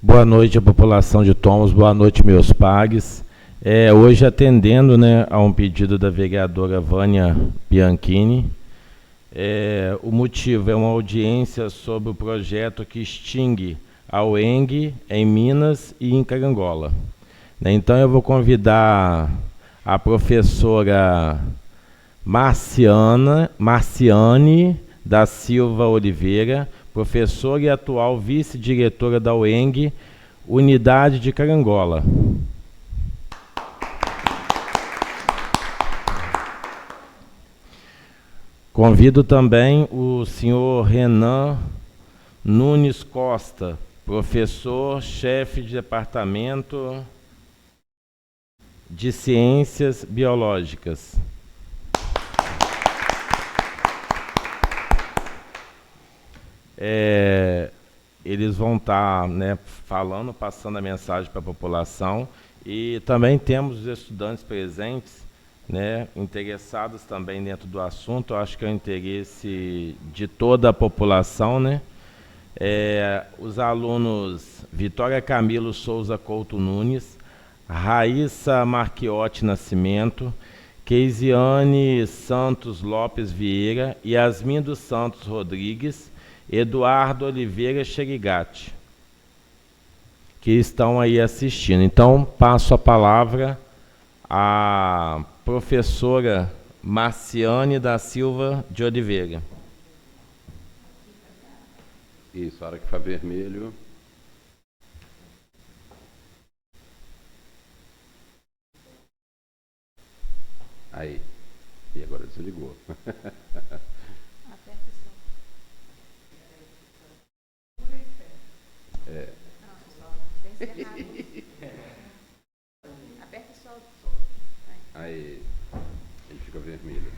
Boa noite à população de Thomas, boa noite, meus pares. Hoje, atendendo, né, a um pedido da vereadora Vânia Bianchini, o motivo é uma audiência sobre o projeto que extingue a UENG em Minas e em Carangola. Então, eu vou convidar a professora Marciane da Silva Oliveira, professora e atual vice-diretora da UENG, Unidade de Carangola. Convido também o senhor Renan Nunes Costa, professor, chefe de departamento de Ciências Biológicas. Eles vão estar, né, falando, passando a mensagem para a população, e também temos os estudantes presentes, né, interessados também dentro do assunto. Eu acho que é o interesse de toda a população, né? Os alunos Vitória Camilo Souza Couto Nunes, Raíssa Marchiotti Nascimento, Keisiane Santos Lopes Vieira, Yasmin dos Santos Rodrigues, Eduardo Oliveira Xerigati, que estão aí assistindo. Então, passo a palavra à professora Marciane da Silva de Oliveira. Isso, a hora que for vermelho. Aí. E agora desligou. Aí, ele fica vermelho.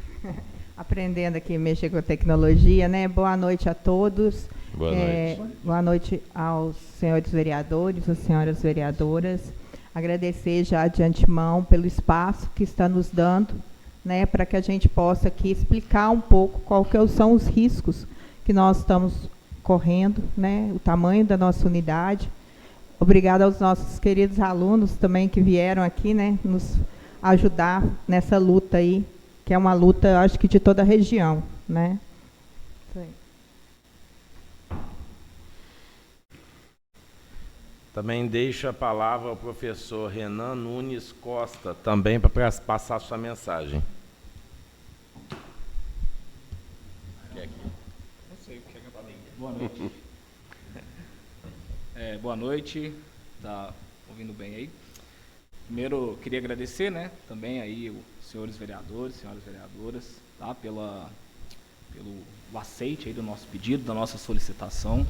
Aprendendo aqui a mexer com a tecnologia, né? Boa noite a todos. Boa noite. Boa noite aos senhores vereadores, às senhoras vereadoras. Agradecer já de antemão pelo espaço que está nos dando, né, para que a gente possa aqui explicar um pouco qual que são os riscos que nós estamos correndo, né, o tamanho da nossa unidade. Obrigada aos nossos queridos alunos também que vieram aqui, né, nos ajudar nessa luta aí, que é uma luta, acho que de toda a região, né? Também deixo a palavra ao professor Renan Nunes Costa, também para passar sua mensagem. Boa noite. Boa noite, tá ouvindo bem aí? Primeiro, queria agradecer, né, também aí os senhores vereadores, senhoras vereadoras, tá, pelo aceite aí do nosso pedido, da nossa solicitação,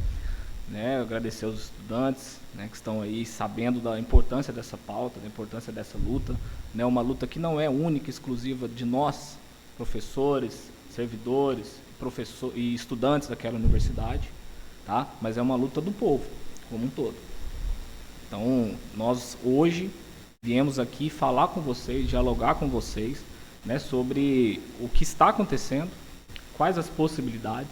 né, agradecer aos estudantes, né, que estão aí sabendo da importância dessa pauta, da importância dessa luta, né, uma luta que não é única, exclusiva de nós, professores, servidores, e estudantes daquela universidade, tá, mas é uma luta do povo, como um todo. Então, nós hoje viemos aqui falar com vocês, dialogar com vocês, né, sobre o que está acontecendo, quais as possibilidades,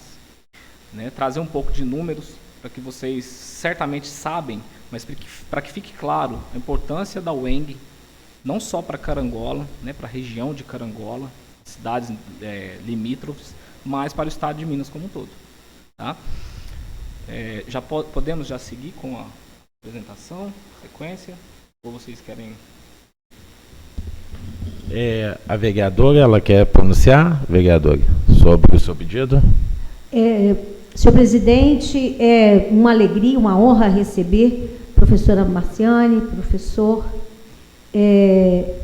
né, trazer um pouco de números para que vocês certamente sabem, mas para que fique claro a importância da UENG, não só para Carangola, né, para a região de Carangola, cidades limítrofes, mas para o estado de Minas como um todo. Tá? Podemos já seguir com a apresentação, sequência, ou vocês querem... A vereadora, ela quer pronunciar, vereadora, sobre o seu pedido? Senhor presidente, é uma alegria, uma honra receber a professora Marciane, professor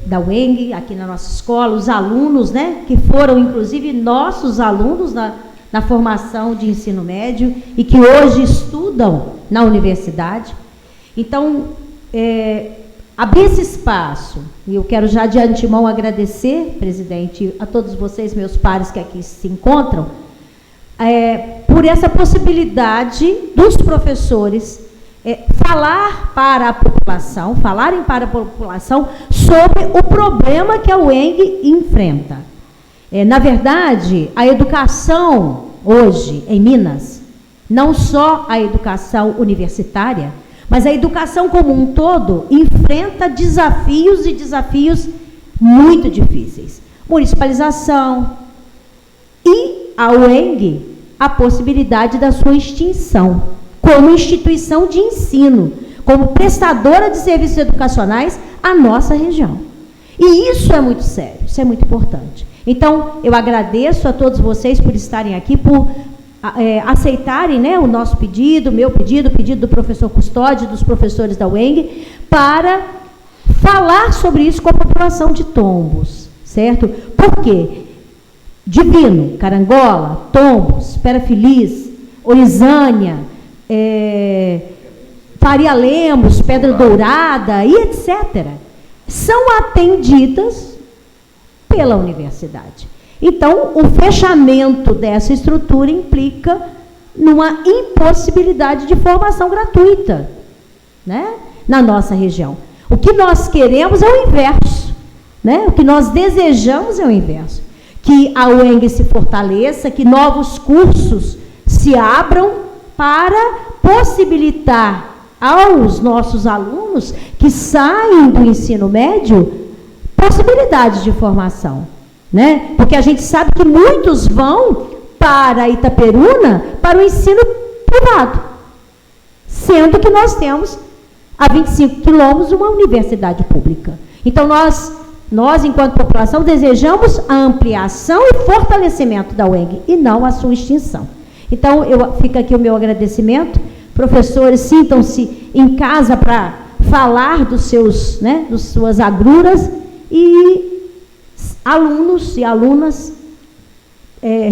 da UENG, aqui na nossa escola, os alunos, né, que foram, inclusive, nossos alunos na formação de ensino médio e que hoje estudam na universidade. Então, abrir esse espaço, e eu quero já de antemão agradecer, presidente, a todos vocês, meus pares que aqui se encontram, por essa possibilidade dos professores falarem para a população sobre o problema que a UENG enfrenta. Na verdade, a educação hoje em Minas, não só a educação universitária, Mas a educação como um todo enfrenta desafios e desafios muito difíceis. Municipalização e a UENG, a possibilidade da sua extinção como instituição de ensino, como prestadora de serviços educacionais à nossa região. E isso é muito sério, isso é muito importante. Então, eu agradeço a todos vocês por estarem aqui, por aceitarem, né, o nosso pedido, o meu pedido, o pedido do professor Custódio, dos professores da UENG, para falar sobre isso com a população de Tombos, certo? Por quê? Divino, Carangola, Tombos, Espera Feliz, Orizânia, Faria Lemos, Pedra Dourada e etc., são atendidas pela universidade. Então, o fechamento dessa estrutura implica numa impossibilidade de formação gratuita, né, na nossa região. O que nós queremos é o inverso, né? O que nós desejamos é o inverso. Que a UENG se fortaleça, que novos cursos se abram para possibilitar aos nossos alunos que saem do ensino médio possibilidades de formação, né? Porque a gente sabe que muitos vão para Itaperuna para o ensino privado, sendo que nós temos a 25 quilômetros uma universidade pública. Então, nós, enquanto população, desejamos a ampliação e fortalecimento da UENG e não a sua extinção. Então, fica aqui o meu agradecimento. Professores, sintam-se em casa para falar dos seus, né, das suas agruras, e alunos e alunas,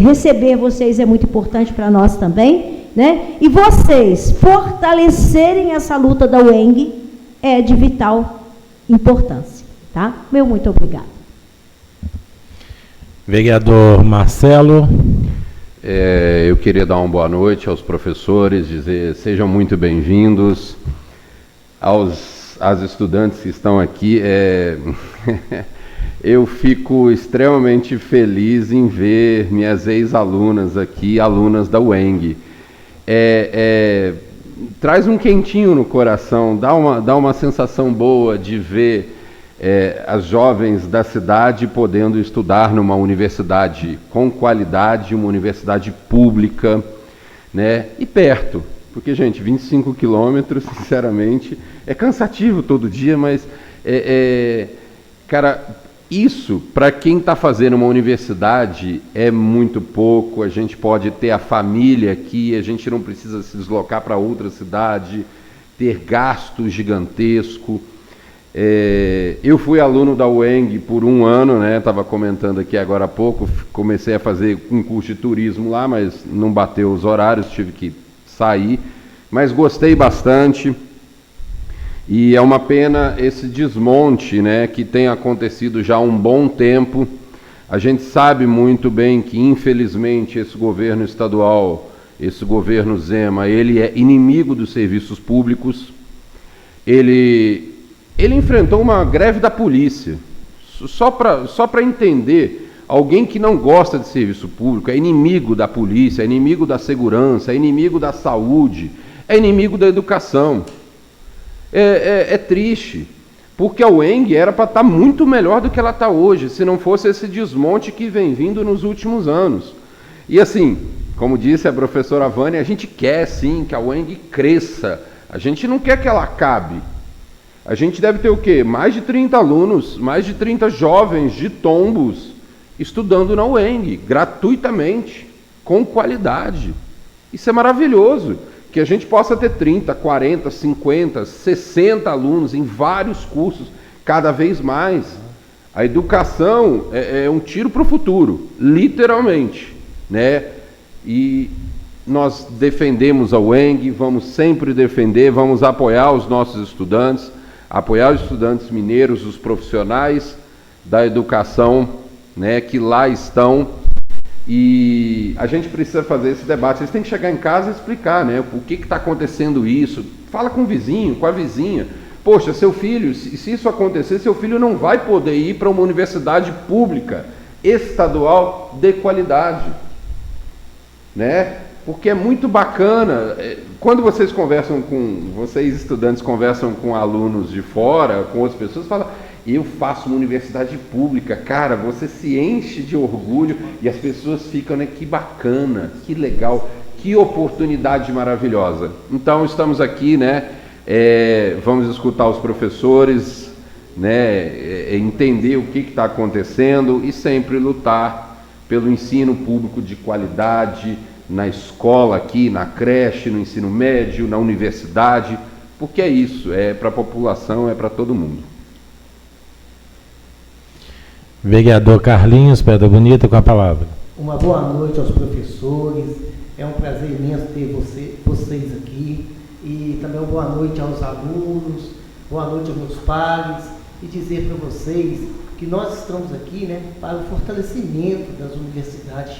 receber vocês é muito importante para nós também, né? E vocês fortalecerem essa luta da UENG é de vital importância, tá? Meu muito obrigado. Vereador Marcelo. Eu queria dar uma boa noite aos professores, dizer sejam muito bem-vindos, às estudantes que estão aqui. Eu fico extremamente feliz em ver minhas ex-alunas aqui, alunas da UENG. Traz um quentinho no coração, dá uma sensação boa de ver as jovens da cidade podendo estudar numa universidade com qualidade, uma universidade pública, né? E perto, porque, gente, 25 quilômetros, sinceramente, é cansativo todo dia, mas, cara, isso, para quem está fazendo uma universidade, é muito pouco. A gente pode ter a família aqui, a gente não precisa se deslocar para outra cidade, ter gasto gigantesco. Eu fui aluno da UENG por 1 ano, né? Estava comentando aqui agora há pouco, comecei a fazer um curso de turismo lá, mas não bateu os horários, tive que sair, mas gostei bastante. E é uma pena esse desmonte, né, que tem acontecido já há um bom tempo. A gente sabe muito bem que, infelizmente, esse governo estadual, esse governo Zema, ele é inimigo dos serviços públicos. Ele enfrentou uma greve da polícia. Só para entender, alguém que não gosta de serviço público é inimigo da polícia, é inimigo da segurança, é inimigo da saúde, é inimigo da educação. É triste, porque a UENG era para estar muito melhor do que ela está hoje, se não fosse esse desmonte que vem vindo nos últimos anos. E assim, como disse a professora Vânia, a gente quer sim que a UENG cresça, a gente não quer que ela acabe. A gente deve ter o quê? Mais de 30 alunos, mais de 30 jovens de Tombos estudando na UENG, gratuitamente, com qualidade. Isso é maravilhoso. Que a gente possa ter 30, 40, 50, 60 alunos em vários cursos, cada vez mais. A educação é um tiro para o futuro, literalmente, né? E nós defendemos a UENG, vamos sempre defender, vamos apoiar os nossos estudantes, apoiar os estudantes mineiros, os profissionais da educação, né, que lá estão. E a gente precisa fazer esse debate. Vocês têm que chegar em casa e explicar, né? O que está acontecendo isso. Fala com o vizinho, com a vizinha. Poxa, seu filho, se isso acontecer, seu filho não vai poder ir para uma universidade pública, estadual, de qualidade, né? porque é muito bacana. Quando vocês estudantes conversam com alunos de fora, com outras pessoas, falam, eu faço uma universidade pública, cara, você se enche de orgulho e as pessoas ficam, né, que bacana, que legal, que oportunidade maravilhosa. Então estamos aqui, né, vamos escutar os professores, né, entender o que está acontecendo e sempre lutar pelo ensino público de qualidade, na escola aqui, na creche, no ensino médio, na universidade, porque é isso, é para a população, é para todo mundo. Vereador Carlinhos, Pedra Bonita, com a palavra. Uma boa noite aos professores, é um prazer imenso ter vocês aqui, e também uma boa noite aos alunos, boa noite aos meus pais, e dizer para vocês que nós estamos aqui, né, para o fortalecimento das universidades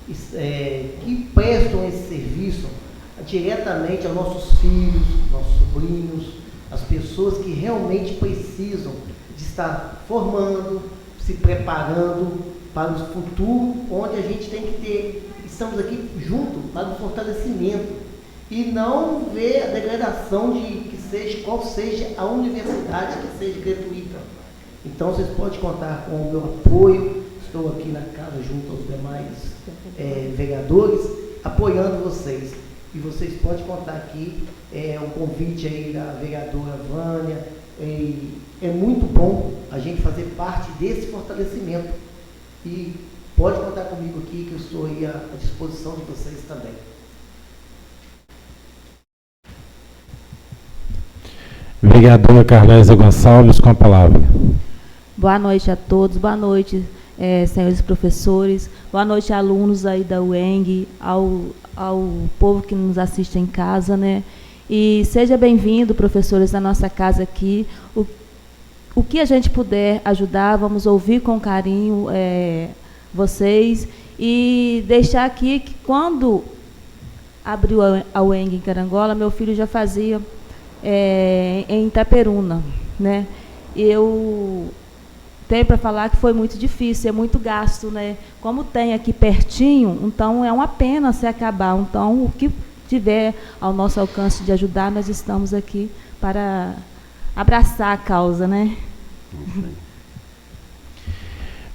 que prestam esse serviço diretamente aos nossos filhos, nossos sobrinhos, as pessoas que realmente precisam de estar formando, se preparando para o futuro, onde a gente tem que estamos aqui juntos para o fortalecimento e não ver a degradação qual seja a universidade que seja gratuita. Então vocês podem contar com o meu apoio, estou aqui na casa junto aos demais vereadores, apoiando vocês. E vocês podem contar aqui, um convite aí da vereadora Vânia, é muito bom a gente fazer parte desse fortalecimento. E pode contar comigo aqui, que eu estou aí à disposição de vocês também. Vereadora Carlésia Gonçalves, com a palavra. Boa noite a todos, boa noite, senhores professores, boa noite, alunos aí da UENG, ao povo que nos assiste em casa, né? E seja bem-vindo, professores, na nossa casa aqui. O que a gente puder ajudar, vamos ouvir com carinho vocês e deixar aqui que quando abriu a UENG em Carangola, meu filho já fazia em Itaperuna, né? Eu tenho para falar que foi muito difícil, é muito gasto, né? Como tem aqui pertinho, então é uma pena se acabar. Então, o que tiver ao nosso alcance de ajudar, nós estamos aqui para abraçar a causa, né?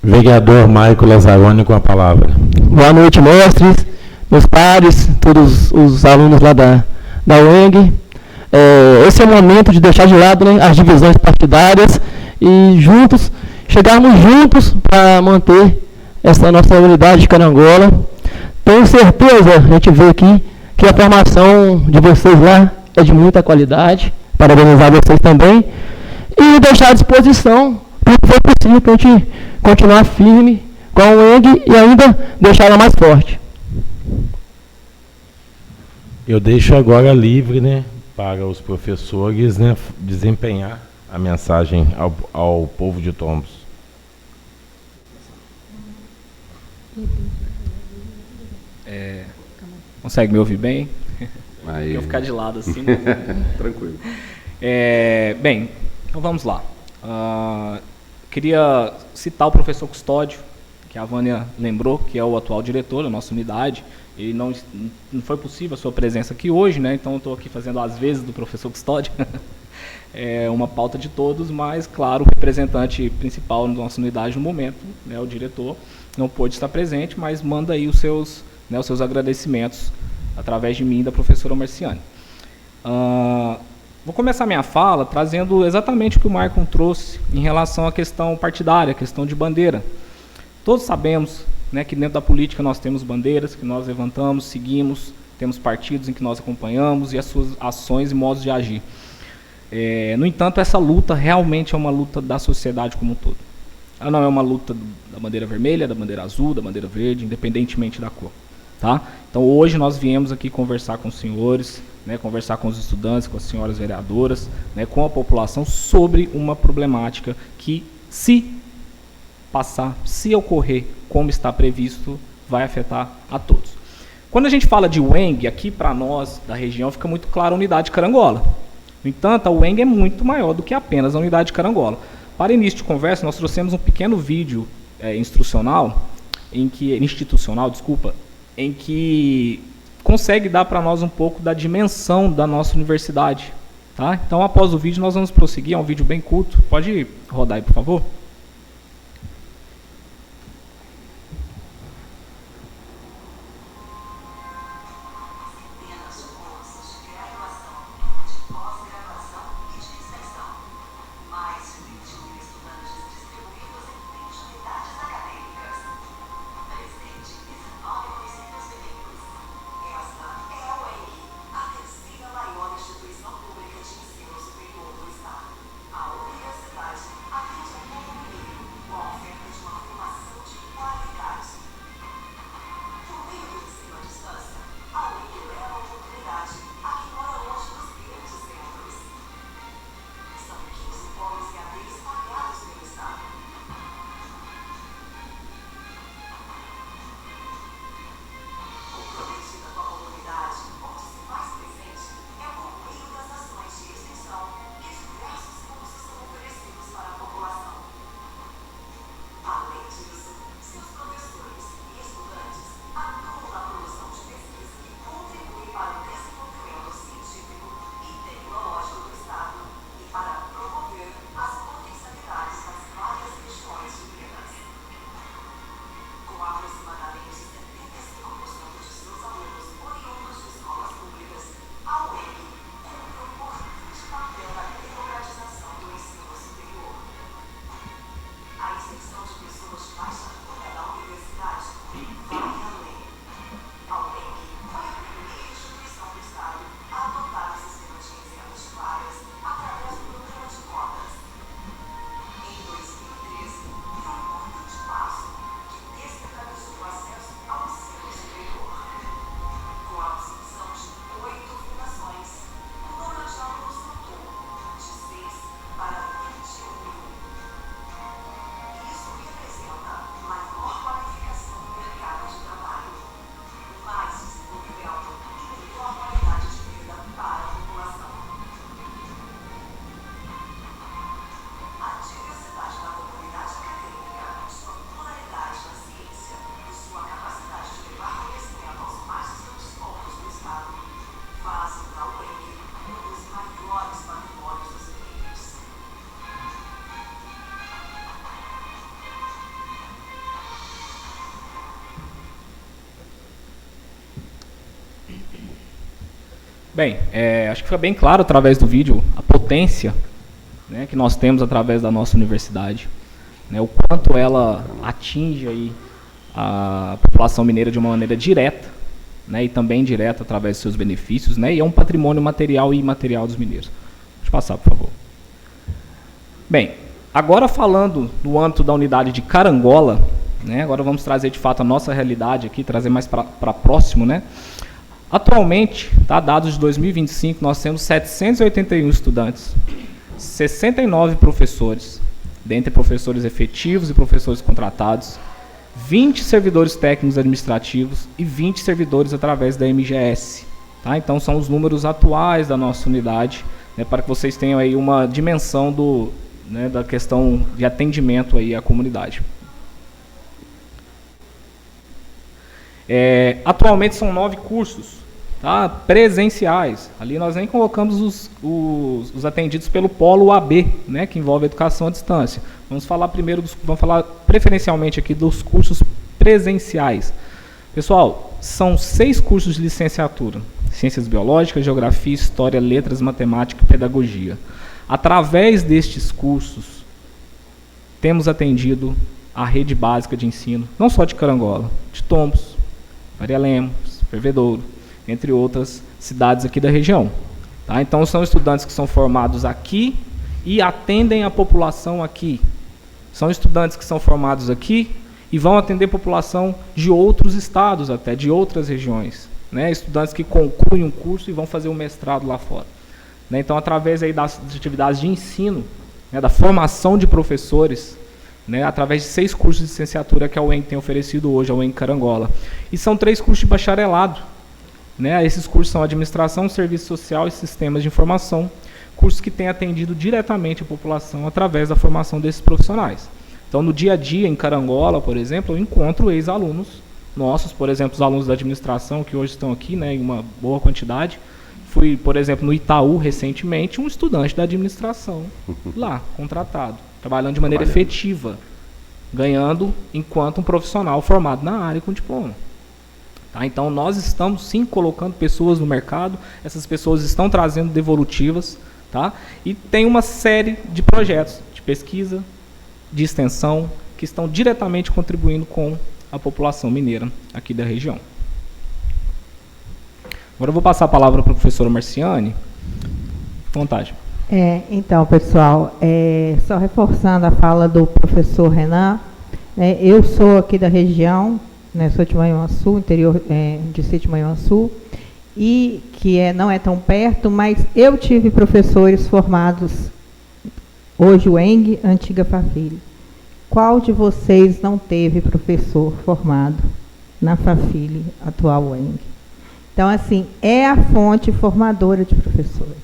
Vereador Maico Lazzaroni, com a palavra. Boa noite, mestres, meus pares, todos os alunos lá da UENG. Esse é o momento de deixar de lado, né, as divisões partidárias e chegarmos juntos para manter essa nossa unidade de Carangola. Tenho certeza, a gente vê aqui, que a formação de vocês lá é de muita qualidade. Parabenizar vocês também. E deixar à disposição, porque for possível, para a gente continuar firme com a UENG e ainda deixar ela mais forte. Eu deixo agora livre, né, para os professores, né, desempenhar a mensagem ao povo de Tombos. Consegue me ouvir bem? Aí. Eu ficar de lado assim. Tranquilo. Bem, então vamos lá. Queria citar o professor Custódio, que a Vânia lembrou, que é o atual diretor da nossa unidade. Ele não foi possível a sua presença aqui hoje, né? Então eu estou aqui fazendo as vezes do professor Custódio. É uma pauta de todos, mas, claro, o representante principal da nossa unidade no momento, né, o diretor, não pôde estar presente, mas manda aí os seus agradecimentos através de mim e da professora Marciane. Vou começar minha fala trazendo exatamente o que o Maicon trouxe em relação à questão partidária, a questão de bandeira. Todos sabemos, né, que dentro da política nós temos bandeiras que nós levantamos, seguimos, temos partidos em que nós acompanhamos e as suas ações e modos de agir. No entanto, essa luta realmente é uma luta da sociedade como um todo. Ela não é uma luta da bandeira vermelha, da bandeira azul, da bandeira verde, independentemente da cor. Tá? Então, hoje nós viemos aqui conversar com os senhores, né, conversar com os estudantes, com as senhoras vereadoras, né, com a população sobre uma problemática que, se ocorrer como está previsto, vai afetar a todos. Quando a gente fala de UENG, aqui para nós da região fica muito claro a unidade de Carangola. No entanto, a UENG é muito maior do que apenas a unidade de Carangola. Para início de conversa, nós trouxemos um pequeno vídeo institucional, em que consegue dar para nós um pouco da dimensão da nossa universidade. Tá? Então, após o vídeo, nós vamos prosseguir. É um vídeo bem curto. Pode rodar aí, por favor. Bem, acho que fica bem claro através do vídeo a potência, né, que nós temos através da nossa universidade, né, o quanto ela atinge aí a população mineira de uma maneira direta, né, e também indireta através dos seus benefícios, né, e é um patrimônio material e imaterial dos mineiros. Pode passar, por favor. Bem, agora falando no âmbito da unidade de Carangola, né, agora vamos trazer de fato a nossa realidade aqui, trazer mais para próximo, né. Atualmente, tá, dados de 2025, nós temos 781 estudantes, 69 professores, dentre professores efetivos e professores contratados, 20 servidores técnicos administrativos e 20 servidores através da MGS. Tá? Então, são os números atuais da nossa unidade, né, para que vocês tenham aí uma dimensão da questão de atendimento aí à comunidade. Atualmente são 9 cursos, tá, presenciais. Ali nós nem colocamos os atendidos pelo polo UAB, né, que envolve a educação à distância. Vamos falar preferencialmente aqui dos cursos presenciais. Pessoal, são 6 cursos de licenciatura: Ciências Biológicas, Geografia, História, Letras, Matemática e Pedagogia. Através destes cursos, temos atendido a rede básica de ensino, não só de Carangola, de Tombos, Faria Lemos, Fervedouro, entre outras cidades aqui da região. Tá? Então, são estudantes que são formados aqui e atendem a população aqui. São estudantes que são formados aqui e vão atender a população de outros estados, até de outras regiões. Né? Estudantes que concluem um curso e vão fazer um mestrado lá fora. Né? Então, através aí das atividades de ensino, né, da formação de professores, né, através de 6 cursos de licenciatura que a UENG tem oferecido hoje, a UENG Carangola. E são 3 cursos de bacharelado. Né? Esses cursos são Administração, Serviço Social e Sistemas de Informação, cursos que têm atendido diretamente a população através da formação desses profissionais. Então, no dia a dia, em Carangola, por exemplo, eu encontro ex-alunos, nossos, por exemplo, os alunos da administração, que hoje estão aqui, né, em uma boa quantidade. Fui, por exemplo, no Itaú, recentemente, um estudante da administração lá, contratado, trabalhando de maneira efetiva, ganhando enquanto um profissional formado na área com diploma. Tá? Então, nós estamos, sim, colocando pessoas no mercado, essas pessoas estão trazendo devolutivas, tá? E tem uma série de projetos de pesquisa, de extensão, que estão diretamente contribuindo com a população mineira aqui da região. Agora eu vou passar a palavra para a professora Marciane. À vontade. Então, pessoal, só reforçando a fala do professor Renan, eu sou aqui da região, né, sou de Manhuaçu, interior de sítio de Manhuaçu, e que não é tão perto, mas eu tive professores formados, hoje o ENG, antiga Fafili. Qual de vocês não teve professor formado na Fafili, atual ENG? Então, assim, é a fonte formadora de professores.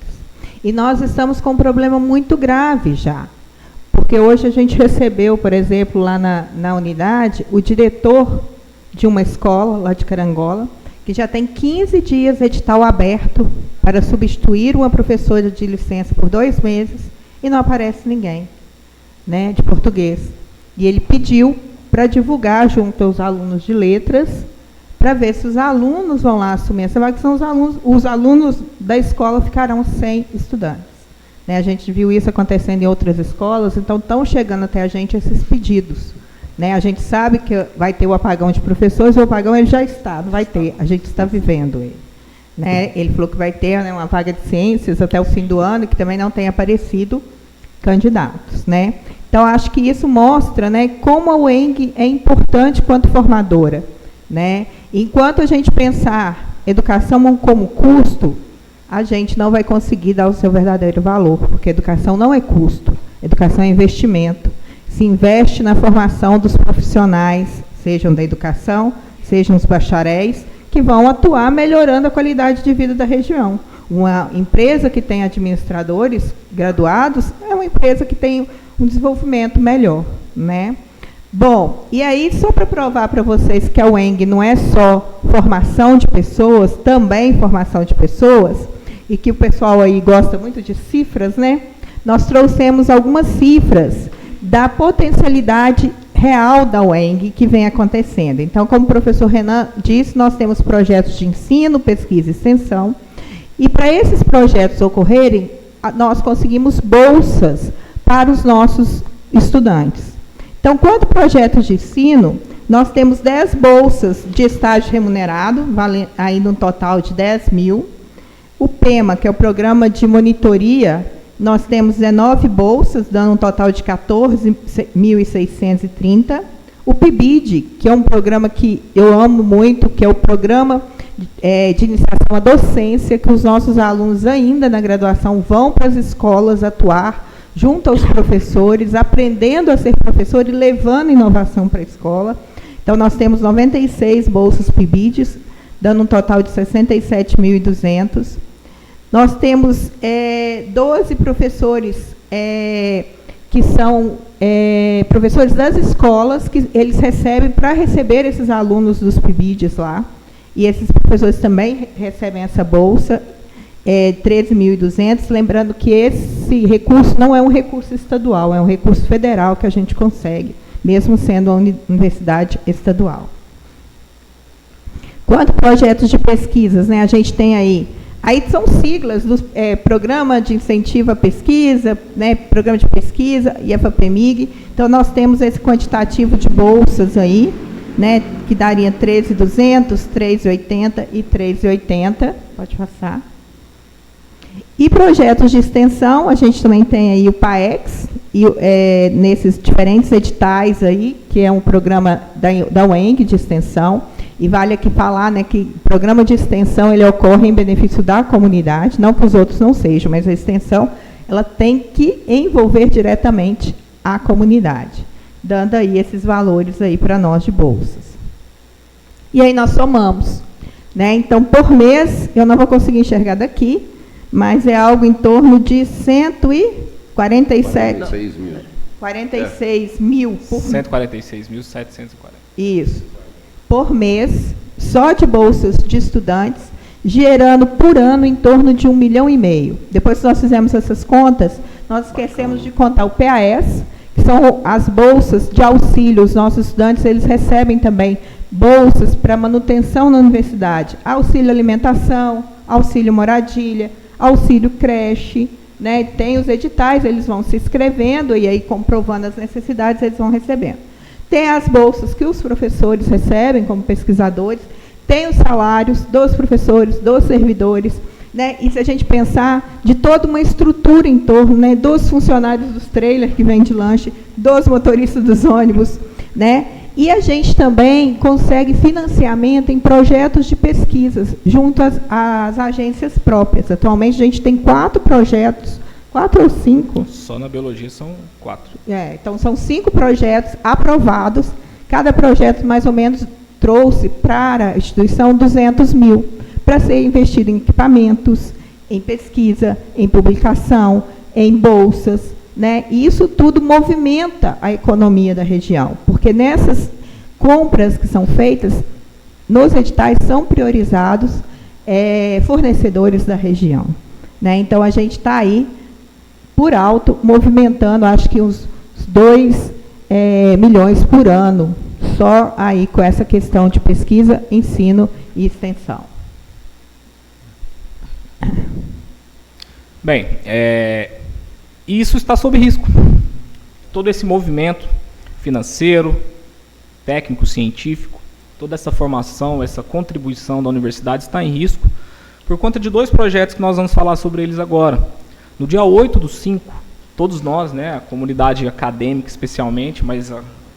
E nós estamos com um problema muito grave já. Porque hoje a gente recebeu, por exemplo, lá na unidade, o diretor de uma escola, lá de Carangola, que já tem 15 dias edital aberto para substituir uma professora de licença por 2 meses e não aparece ninguém, né, de português. E ele pediu para divulgar junto aos alunos de letras, para ver se os alunos vão lá assumir essa vaga, que são os alunos da escola ficarão sem estudantes. Né, a gente viu isso acontecendo em outras escolas, então estão chegando até a gente esses pedidos. Né, a gente sabe que vai ter o apagão de professores, o apagão ele já está, não vai ter, a gente está vivendo ele. Né, ele falou que vai ter, né, uma vaga de ciências até o fim do ano, que também não tem aparecido candidatos. Né. Então, acho que isso mostra, né, como a UENG é importante quanto formadora. Né. Enquanto a gente pensar educação como custo, a gente não vai conseguir dar o seu verdadeiro valor, porque educação não é custo, educação é investimento. Se investe na formação dos profissionais, sejam da educação, sejam os bacharéis, que vão atuar melhorando a qualidade de vida da região. Uma empresa que tem administradores graduados é uma empresa que tem um desenvolvimento melhor. Né? Bom, e aí, só para provar para vocês que a UENG não é só formação de pessoas, também formação de pessoas, e que o pessoal aí gosta muito de cifras, né? Nós trouxemos algumas cifras da potencialidade real da UENG que vem acontecendo. Então, como o professor Renan disse, nós temos projetos de ensino, pesquisa e extensão, e para esses projetos ocorrerem, nós conseguimos bolsas para os nossos estudantes. Então, quanto projetos de ensino, nós temos 10 bolsas de estágio remunerado, vale ainda um total de 10 mil. O PEMA, que é o Programa de Monitoria, nós temos 19 bolsas, dando um total de 14.630. O PIBID, que é um programa que eu amo muito, que é o Programa de Iniciação à Docência, que os nossos alunos ainda na graduação vão para as escolas atuar, junto aos professores, aprendendo a ser professor e levando inovação para a escola. Então, nós temos 96 bolsas PIBIDs, dando um total de 67.200. Nós temos 12 professores que são professores das escolas, que eles recebem para receber esses alunos dos PIBIDs lá. E esses professores também recebem essa bolsa. 13.200, lembrando que esse recurso não é um recurso estadual, é um recurso federal que a gente consegue, mesmo sendo uma universidade estadual. Quanto a projetos de pesquisas, né, a gente tem aí são siglas do Programa de Incentivo à Pesquisa, né, Programa de Pesquisa e a FAPEMIG. Então, nós temos esse quantitativo de bolsas aí, né, que daria 13.200, 3.080 e 3.080. Pode passar. E projetos de extensão, a gente também tem aí o PAEX, e, nesses diferentes editais aí, que é um programa da UENG de extensão, e vale aqui falar, né, que o programa de extensão ele ocorre em benefício da comunidade, não que os outros não sejam, mas a extensão ela tem que envolver diretamente a comunidade, dando aí esses valores aí para nós de bolsas. E aí nós somamos, né? Então, por mês, eu não vou conseguir enxergar daqui, mas é algo em torno de 146 mil por mês. 146.740. Isso. por mês, só de bolsas de estudantes, gerando por ano em torno de 1,5 milhão. Depois que nós fizemos essas contas, nós esquecemos de contar o PAS, que são as bolsas de auxílio. Os nossos estudantes, eles recebem também bolsas para manutenção na universidade, auxílio alimentação, auxílio moradia, auxílio creche, né? Tem os editais, eles vão se inscrevendo e aí, comprovando as necessidades, eles vão recebendo. Tem as bolsas que os professores recebem como pesquisadores, tem os salários dos professores, dos servidores, né? E se a gente pensar de toda uma estrutura em torno, né, dos funcionários dos trailers que vêm de lanche, dos motoristas dos ônibus, né? E a gente também consegue financiamento em projetos de pesquisas junto às agências próprias. Atualmente a gente tem 4 projetos, 4 ou 5? Só na biologia são 4. Então são 5 projetos aprovados. Cada projeto mais ou menos trouxe para a instituição 200 mil para ser investido em equipamentos, em pesquisa, em publicação, em bolsas, né? E isso tudo movimenta a economia da região, porque nessas compras que são feitas, nos editais são priorizados fornecedores da região, né? Então, a gente está aí, por alto, movimentando, acho que uns 2 milhões por ano, só aí com essa questão de pesquisa, ensino e extensão. Bem, isso está sob risco. Todo esse movimento financeiro, técnico, científico, toda essa formação, essa contribuição da universidade está em risco por conta de 2 projetos que nós vamos falar sobre eles agora. No dia 8/5, todos nós, né, a comunidade acadêmica especialmente, mas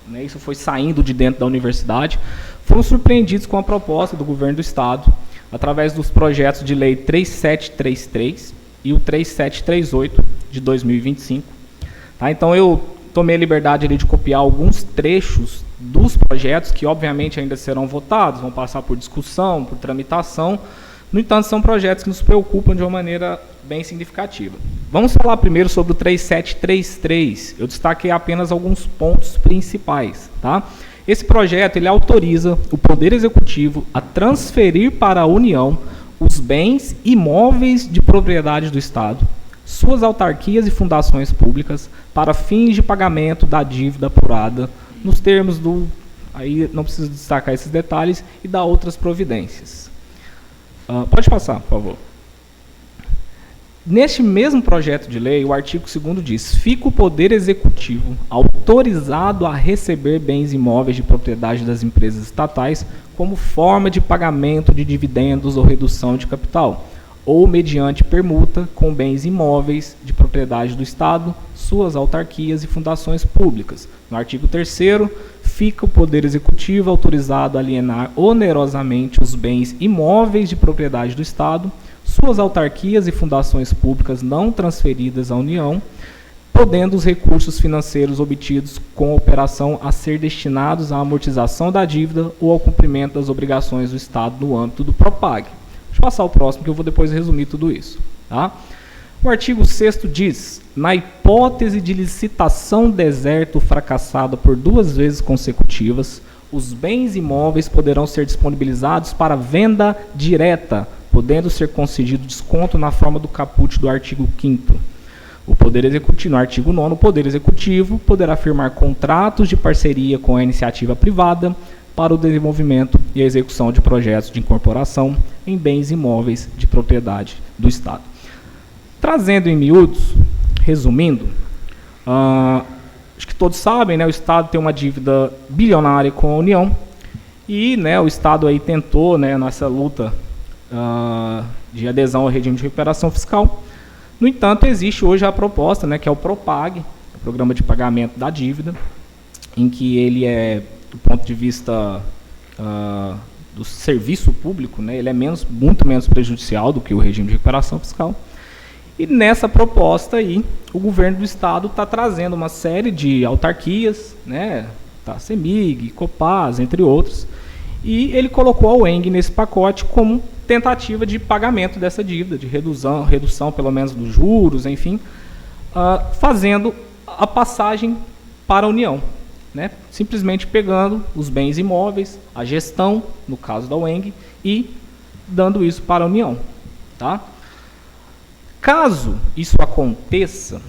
né, isso foi saindo de dentro da universidade, foram surpreendidos com a proposta do governo do Estado, através dos projetos de lei 3733 e o 3738 de 2025. Tá? Então, eu tomei a liberdade ali de copiar alguns trechos dos projetos, que obviamente ainda serão votados, vão passar por discussão, por tramitação. No entanto, são projetos que nos preocupam de uma maneira bem significativa. Vamos falar primeiro sobre o 3733. Eu destaquei apenas alguns pontos principais. Tá? Esse projeto ele autoriza o Poder Executivo a transferir para a União os bens imóveis de propriedade do Estado, suas autarquias e fundações públicas, para fins de pagamento da dívida apurada, nos termos do... Aí não preciso destacar esses detalhes, e da outras providências. Pode passar, por favor. Neste mesmo projeto de lei, o artigo 2º diz: fica o Poder Executivo autorizado a receber bens imóveis de propriedade das empresas estatais como forma de pagamento de dividendos ou redução de capital, ou mediante permuta com bens imóveis de propriedade do Estado, suas autarquias e fundações públicas. No artigo 3º, fica o Poder Executivo autorizado a alienar onerosamente os bens imóveis de propriedade do Estado, suas autarquias e fundações públicas não transferidas à União, podendo os recursos financeiros obtidos com a operação a ser destinados à amortização da dívida ou ao cumprimento das obrigações do Estado no âmbito do PROPAG. Deixa eu passar o próximo, que eu vou depois resumir tudo isso. Tá? O artigo 6º diz: na hipótese de licitação deserta ou fracassada por 2 vezes consecutivas, os bens imóveis poderão ser disponibilizados para venda direta, podendo ser concedido desconto na forma do caput do artigo 5º. O Poder Executivo, no artigo 9º, o Poder Executivo poderá firmar contratos de parceria com a iniciativa privada para o desenvolvimento e a execução de projetos de incorporação em bens imóveis de propriedade do Estado. Trazendo em miúdos, resumindo, acho que todos sabem, né, o Estado tem uma dívida bilionária com a União e, né, o Estado aí tentou, né, nessa luta de adesão ao regime de recuperação fiscal. No entanto, existe hoje a proposta, né, que é o PROPAG, o Programa de Pagamento da Dívida, em que ele é, do ponto de vista do serviço público, né, ele é muito menos prejudicial do que o regime de recuperação fiscal. E nessa proposta aí, o governo do Estado está trazendo uma série de autarquias, né, tá, CEMIG, Copaz, entre outros, e ele colocou a UENG nesse pacote como tentativa de pagamento dessa dívida, de redução pelo menos dos juros, enfim, fazendo a passagem para a União. né, simplesmente pegando os bens imóveis, a gestão, no caso da UENG, e dando isso para a União. Tá? Caso isso aconteça,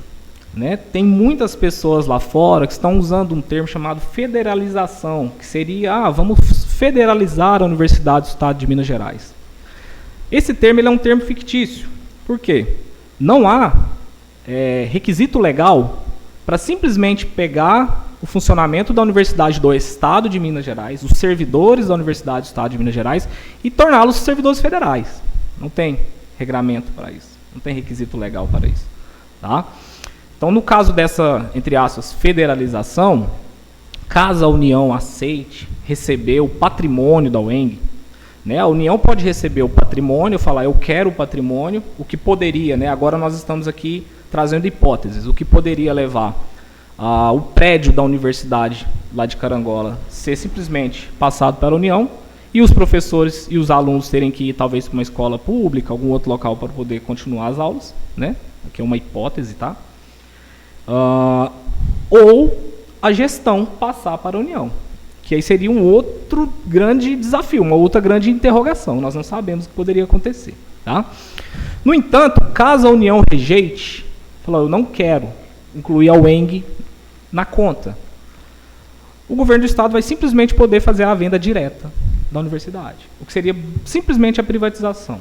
né, tem muitas pessoas lá fora que estão usando um termo chamado federalização, que seria, vamos federalizar a Universidade do Estado de Minas Gerais. Esse termo ele é um termo fictício. Por quê? Não há requisito legal para simplesmente pegar o funcionamento da Universidade do Estado de Minas Gerais, os servidores da Universidade do Estado de Minas Gerais, e torná-los servidores federais. Não tem regramento para isso. Não tem requisito legal para isso. Tá? Então, no caso dessa, entre aspas, federalização, caso a União aceite receber o patrimônio da UENG, né, a União pode receber o patrimônio, falar, eu quero o patrimônio, o que poderia, né, agora nós estamos aqui trazendo hipóteses, o que poderia levar o prédio da universidade lá de Carangola ser simplesmente passado para a União, e os professores e os alunos terem que ir talvez para uma escola pública, algum outro local para poder continuar as aulas, né, aqui é uma hipótese, tá? Ou a gestão passar para a União, que aí seria um outro grande desafio, uma outra grande interrogação. Nós não sabemos o que poderia acontecer. Tá? No entanto, caso a União rejeite, falou, eu não quero incluir a UENG na conta, o governo do Estado vai simplesmente poder fazer a venda direta da universidade, o que seria simplesmente a privatização.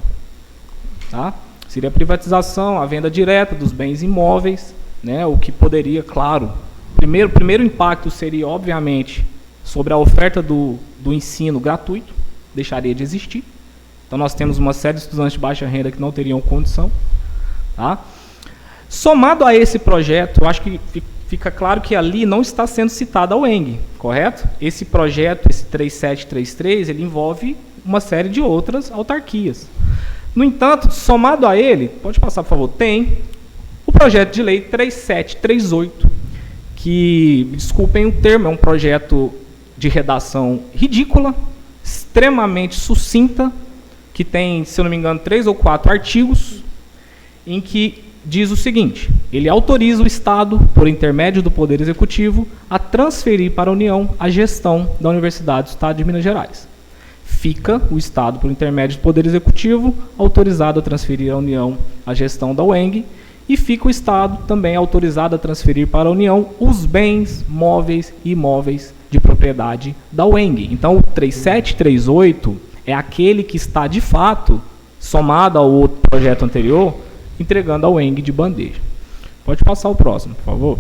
Tá? Seria a privatização, a venda direta dos bens imóveis, né, o que poderia, claro, o primeiro impacto seria, obviamente, sobre a oferta do ensino gratuito, deixaria de existir. Então, nós temos uma série de estudantes de baixa renda que não teriam condição. Tá? Somado a esse projeto, eu acho que fica claro que ali não está sendo citada a UENG, correto? Esse projeto, esse 3733, ele envolve uma série de outras autarquias. No entanto, somado a ele, pode passar, por favor, tem o projeto de lei 3738, que, me desculpem o termo, é um projeto de redação ridícula, extremamente sucinta, que tem, se eu não me engano, 3 ou 4 artigos, em que diz o seguinte, ele autoriza o Estado, por intermédio do Poder Executivo, a transferir para a União a gestão da Universidade do Estado de Minas Gerais. Fica o Estado, por intermédio do Poder Executivo, autorizado a transferir à União a gestão da UENG, e fica o Estado também autorizado a transferir para a União os bens móveis e imóveis de propriedade da UENG. Então, o 3738 é aquele que está, de fato, somado ao outro projeto anterior, entregando a UENG de bandeja. Pode passar o próximo, por favor.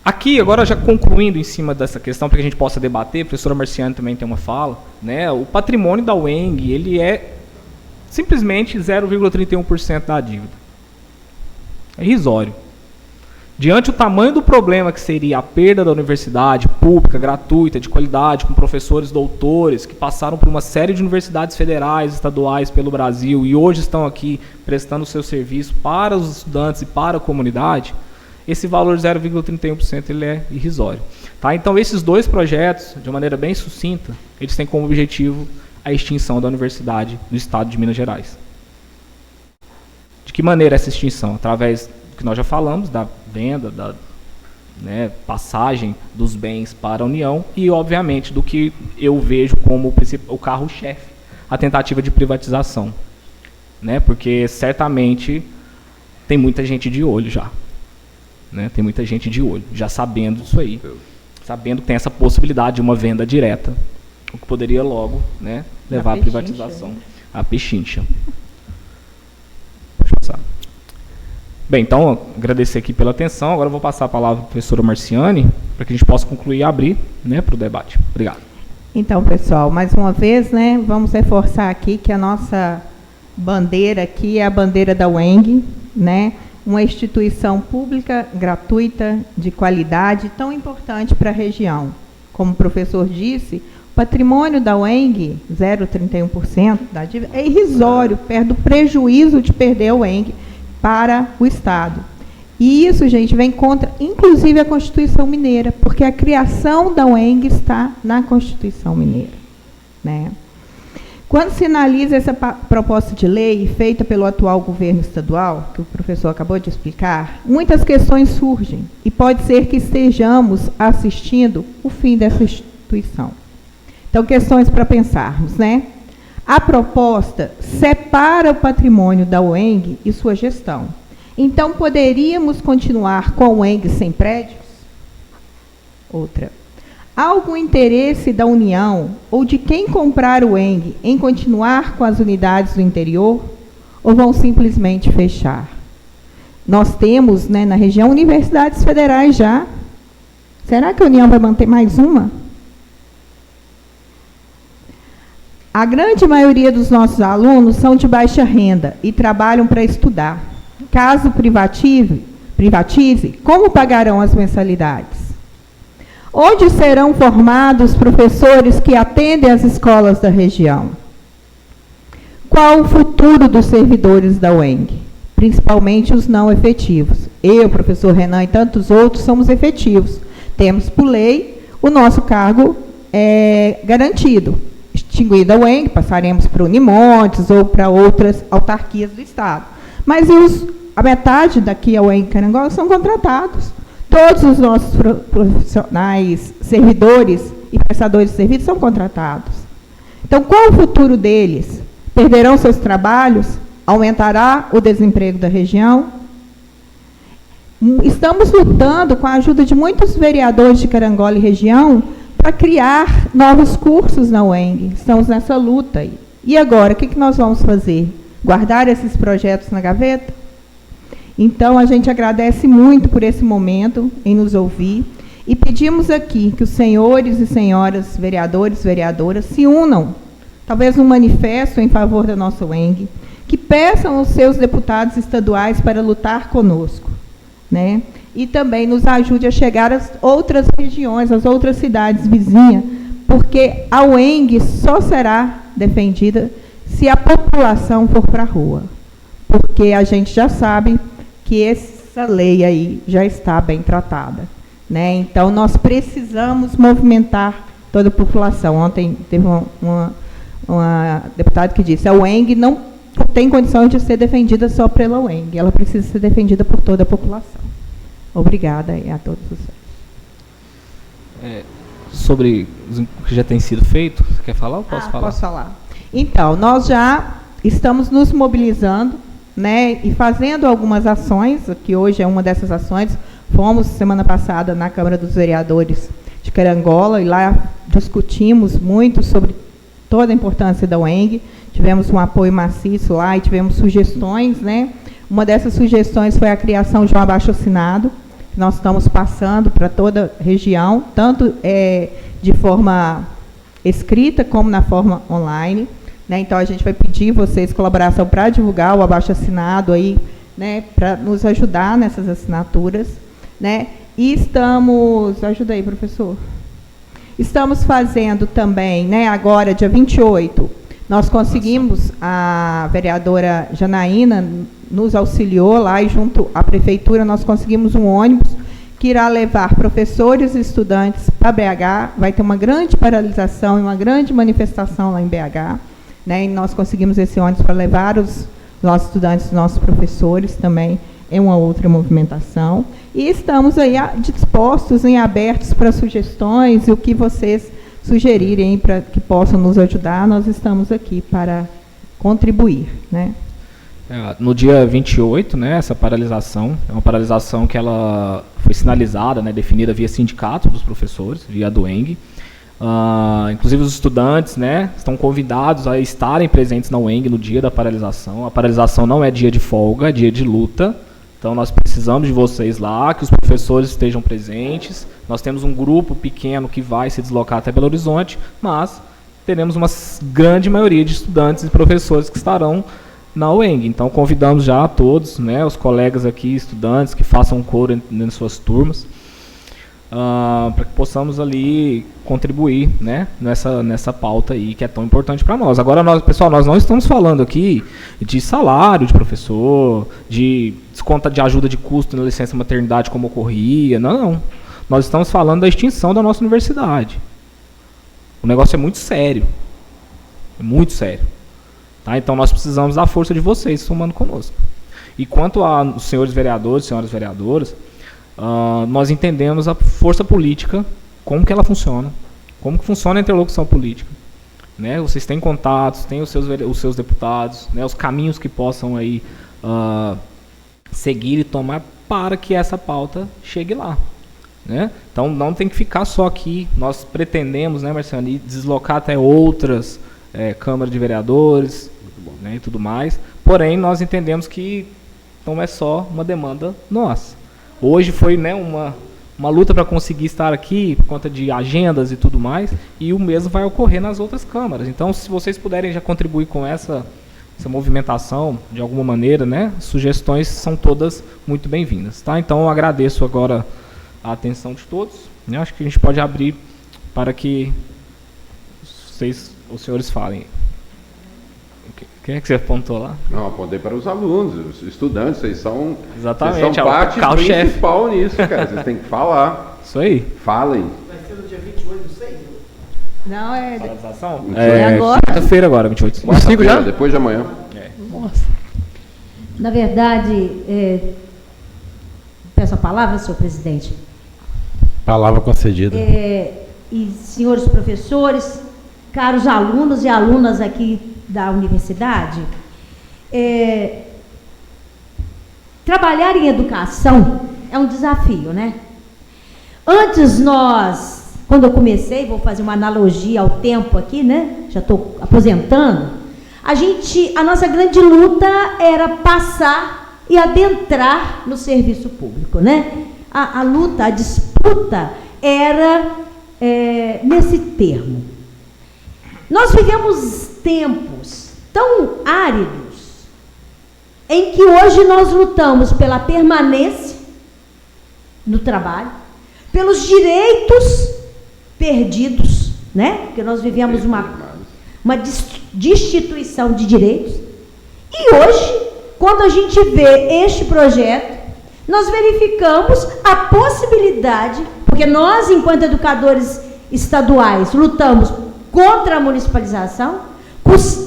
Aqui, agora já concluindo em cima dessa questão, para que a gente possa debater, a professora Marciane também tem uma fala, né, o patrimônio da UENG, ele é simplesmente 0,31% da dívida. É irrisório. Diante do tamanho do problema que seria a perda da universidade pública, gratuita, de qualidade, com professores doutores, que passaram por uma série de universidades federais, estaduais pelo Brasil, e hoje estão aqui prestando o seu serviço para os estudantes e para a comunidade, esse valor de 0,31% ele é irrisório. Tá? Então, esses dois projetos, de maneira bem sucinta, eles têm como objetivo a extinção da universidade do Estado de Minas Gerais. De que maneira essa extinção? Através do que nós já falamos, da venda, da passagem dos bens para a União e, obviamente, do que eu vejo como o carro-chefe, a tentativa de privatização. Né? Porque, certamente, tem muita gente de olho já. Né? Tem muita gente de olho, já sabendo disso aí. Sabendo que tem essa possibilidade de uma venda direta, o que poderia logo, né, levar à privatização. A pechincha. Pode passar. Bem, então, agradecer aqui pela atenção. Agora eu vou passar a palavra para a professora Marciane, para que a gente possa concluir e abrir, né, para o debate. Obrigado. Então, pessoal, mais uma vez, né, vamos reforçar aqui que a nossa bandeira aqui é a bandeira da UENG, né, uma instituição pública, gratuita, de qualidade, tão importante para a região. Como o professor disse, o patrimônio da UENG, 0,31% da dívida, é irrisório, perto do prejuízo de perder a UENG para o Estado. E isso, gente, vem contra, inclusive, a Constituição Mineira, porque a criação da UENG está na Constituição Mineira. Né? Quando se analisa essa proposta de lei feita pelo atual governo estadual, que o professor acabou de explicar, muitas questões surgem e pode ser que estejamos assistindo o fim dessa instituição. Então, questões para pensarmos, né? A proposta separa o patrimônio da UENG e sua gestão. Então, poderíamos continuar com a UENG sem prédios? Outra. Há algum interesse da União ou de quem comprar o UENG em continuar com as unidades do interior? Ou vão simplesmente fechar? Nós temos, né, na região, universidades federais já. Será que a União vai manter mais uma? A grande maioria dos nossos alunos são de baixa renda e trabalham para estudar. Caso privatize, como pagarão as mensalidades? Onde serão formados professores que atendem as escolas da região? Qual o futuro dos servidores da UENG? Principalmente os não efetivos. Eu, professor Renan e tantos outros somos efetivos. Temos, por lei, o nosso cargo garantido. Extinguida a UENG, passaremos para o Unimontes ou para outras autarquias do Estado. Mas a metade daqui a UENG Carangola são contratados. Todos os nossos profissionais, servidores e prestadores de serviços são contratados. Então, qual o futuro deles? Perderão seus trabalhos? Aumentará o desemprego da região? Estamos lutando com a ajuda de muitos vereadores de Carangola e região para criar novos cursos na UENG. Estamos nessa luta aí. E agora, o que nós vamos fazer? Guardar esses projetos na gaveta? Então, a gente agradece muito por esse momento, em nos ouvir, e pedimos aqui que os senhores e senhoras vereadores e vereadoras se unam, talvez num manifesto em favor da nossa UENG, que peçam aos seus deputados estaduais para lutar conosco, né? E também nos ajude a chegar às outras regiões, às outras cidades vizinhas, porque a UENG só será defendida se a população for para a rua, porque a gente já sabe que essa lei aí já está bem tratada, né? Então, nós precisamos movimentar toda a população. Ontem teve uma deputada que disse: a UENG não tem condição de ser defendida só pela UENG, ela precisa ser defendida por toda a população. Obrigada a todos vocês. Sobre o que já tem sido feito, você quer falar ou posso falar? Posso falar. Então, nós já estamos nos mobilizando, né, e fazendo algumas ações, que hoje é uma dessas ações. Fomos, semana passada, na Câmara dos Vereadores de Carangola, e lá discutimos muito sobre toda a importância da UENG. Tivemos um apoio maciço lá e tivemos sugestões, né? Uma dessas sugestões foi a criação de um abaixo-assinado, que nós estamos passando para toda a região, tanto de forma escrita como na forma online, né? Então, a gente vai pedir vocês colaboração para divulgar o abaixo-assinado aí, né, para nos ajudar nessas assinaturas, né? E estamos... Ajuda aí, professor. Estamos fazendo também, né, agora, dia 28, nós conseguimos, a vereadora Janaína nos auxiliou lá, e junto à prefeitura nós conseguimos um ônibus que irá levar professores e estudantes para BH. Vai ter uma grande paralisação e uma grande manifestação lá em BH, né? E nós conseguimos esse ônibus para levar os nossos estudantes, os nossos professores também, em uma outra movimentação. E estamos aí dispostos e abertos para sugestões, e o que vocês sugerirem para que possam nos ajudar, nós estamos aqui para contribuir, né? No dia 28, né, essa paralisação é uma paralisação que ela foi sinalizada, né, definida via sindicato dos professores, via do UENG. Inclusive os estudantes, né, estão convidados a estarem presentes na UENG no dia da paralisação. A paralisação não é dia de folga, é dia de luta. Então, nós precisamos de vocês lá, que os professores estejam presentes. Nós temos um grupo pequeno que vai se deslocar até Belo Horizonte, mas teremos uma grande maioria de estudantes e professores que estarão na UENG. Então, convidamos já a todos, né, os colegas aqui, estudantes, que façam coro nas suas turmas, para que possamos ali contribuir, né, nessa pauta aí que é tão importante para nós. Agora, pessoal, nós não estamos falando aqui de salário de professor, de desconto de ajuda de custo na licença maternidade como ocorria, não. Nós estamos falando da extinção da nossa universidade. O negócio é muito sério. É muito sério. Tá? Então nós precisamos da força de vocês somando conosco. E quanto aos senhores vereadores, senhoras vereadoras, nós entendemos a força política, como que ela funciona, como que funciona a interlocução política. Né? Vocês têm contatos, têm os seus deputados, né? Os caminhos que possam aí, seguir e tomar para que essa pauta chegue lá. Né? Então não tem que ficar só aqui. Nós pretendemos, né, Marciano, ir deslocar até outras câmaras de vereadores, né, e tudo mais. Porém, nós entendemos que não é só uma demanda nossa. Hoje foi, né, uma luta para conseguir estar aqui por conta de agendas e tudo mais, e o mesmo vai ocorrer nas outras câmaras. Então, se vocês puderem já contribuir com essa movimentação de alguma maneira, né, sugestões são todas muito bem-vindas. Tá? Então, eu agradeço agora a atenção de todos. Né? Acho que a gente pode abrir para que os senhores falem. Quem é que você apontou lá? Não, apontei para os alunos, os estudantes, vocês são, exatamente, vocês são parte principal chefe nisso, cara. Vocês têm que falar. Isso aí. Falem. Vai ser no dia 28 do 6? Não, é... Paralisação? agora? Quinta-feira agora, 28. 5 já? Depois de amanhã. Nossa. Na verdade, peço a palavra, senhor presidente. Palavra concedida. E senhores professores, caros alunos e alunas aqui da universidade, trabalhar em educação é um desafio, né? Antes quando eu comecei, vou fazer uma analogia ao tempo aqui, né? Já estou aposentando. A nossa grande luta era passar e adentrar no serviço público, né? A luta, a disputa era nesse termo. Nós vivemos tempos tão áridos em que hoje nós lutamos pela permanência no trabalho, pelos direitos perdidos, né? Porque nós vivemos uma destituição de direitos. E hoje, quando a gente vê este projeto, nós verificamos a possibilidade, porque nós, enquanto educadores estaduais, lutamos contra a municipalização,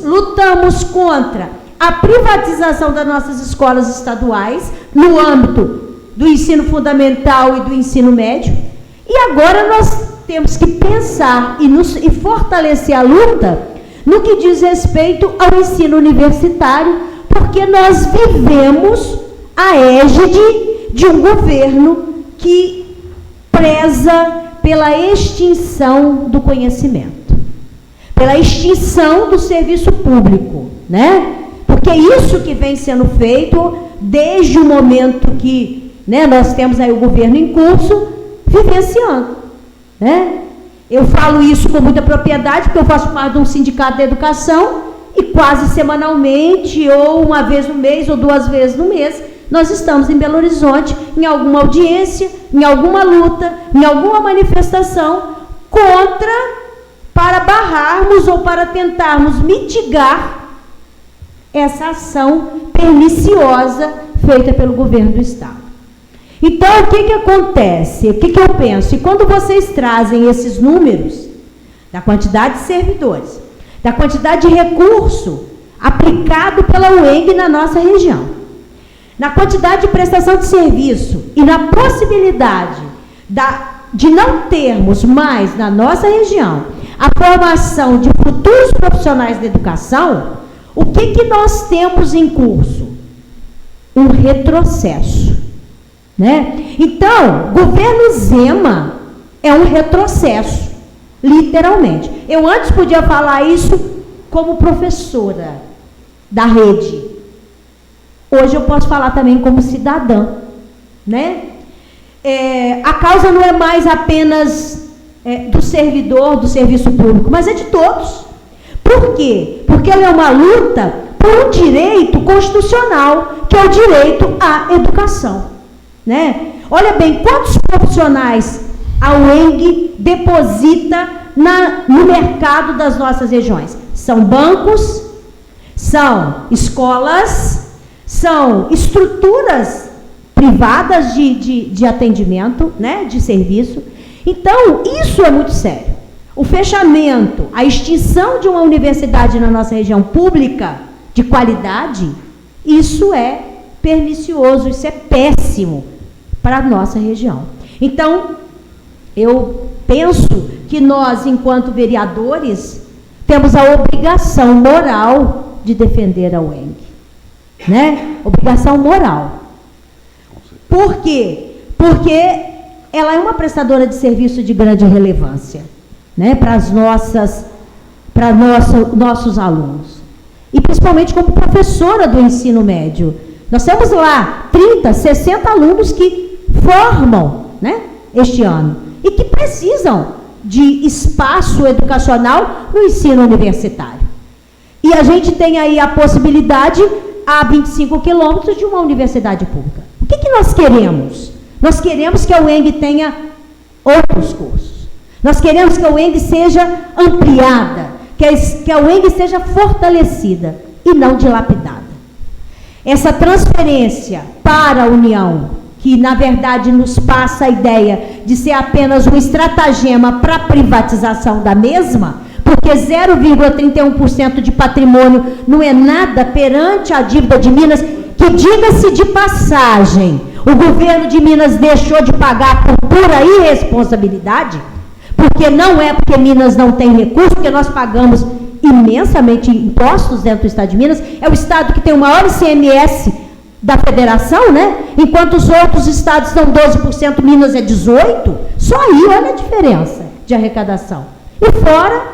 lutamos contra a privatização das nossas escolas estaduais no âmbito do ensino fundamental e do ensino médio, e agora nós temos que pensar e fortalecer a luta no que diz respeito ao ensino universitário, porque nós vivemos a égide de um governo que preza pela extinção do conhecimento, pela extinção do serviço público, né? Porque é isso que vem sendo feito desde o momento que, né, nós temos aí o governo em curso, vivenciando, né? Eu falo isso com muita propriedade, porque eu faço parte de um sindicato da educação e quase semanalmente, ou uma vez no mês, ou 2 vezes no mês, nós estamos em Belo Horizonte, em alguma audiência, em alguma luta, em alguma manifestação para barrarmos ou para tentarmos mitigar essa ação perniciosa feita pelo governo do Estado. Então, o que acontece? O que eu penso? E quando vocês trazem esses números da quantidade de servidores, da quantidade de recurso aplicado pela UENG na nossa região, na quantidade de prestação de serviço e na possibilidade de não termos mais na nossa região a formação de futuros profissionais da educação, o que nós temos em curso? Um retrocesso, né? Então, governo Zema é um retrocesso, literalmente. Eu antes podia falar isso como professora da rede. Hoje eu posso falar também como cidadã, né? A causa não é mais apenas do servidor do serviço público, mas é de todos. Por quê? Porque ela é uma luta por um direito constitucional, que é o direito à educação, né? Olha bem, quantos profissionais a UENG deposita no mercado das nossas regiões? São bancos, são escolas, são estruturas privadas de atendimento, né, de serviço. Então, isso é muito sério. o fechamento, a extinção de uma universidade na nossa região pública de qualidade, isso é pernicioso, isso é péssimo para a nossa região. Então, eu penso que nós, enquanto vereadores, temos a obrigação moral de defender a UENG, né? Obrigação moral. Por quê? Porque ela é uma prestadora de serviço de grande relevância, né, para nossos alunos. E principalmente como professora do ensino médio. Nós temos lá 30, 60 alunos que formam, né, este ano e que precisam de espaço educacional no ensino universitário. E a gente tem aí a possibilidade a 25 quilômetros de uma universidade pública. O que nós queremos? Nós queremos que a UENG tenha outros cursos. Nós queremos que a UENG seja ampliada, que a UENG seja fortalecida e não dilapidada. Essa transferência para a União, que na verdade nos passa a ideia de ser apenas um estratagema para a privatização da mesma, porque 0,31% de patrimônio não é nada perante a dívida de Minas, que, diga-se de passagem, o governo de Minas deixou de pagar por pura irresponsabilidade, porque não é porque Minas não tem recurso, porque nós pagamos imensamente impostos dentro do estado de Minas, é o estado que tem o maior ICMS da federação, né? Enquanto os outros estados dão 12%, Minas é 18%, só aí olha a diferença de arrecadação. E fora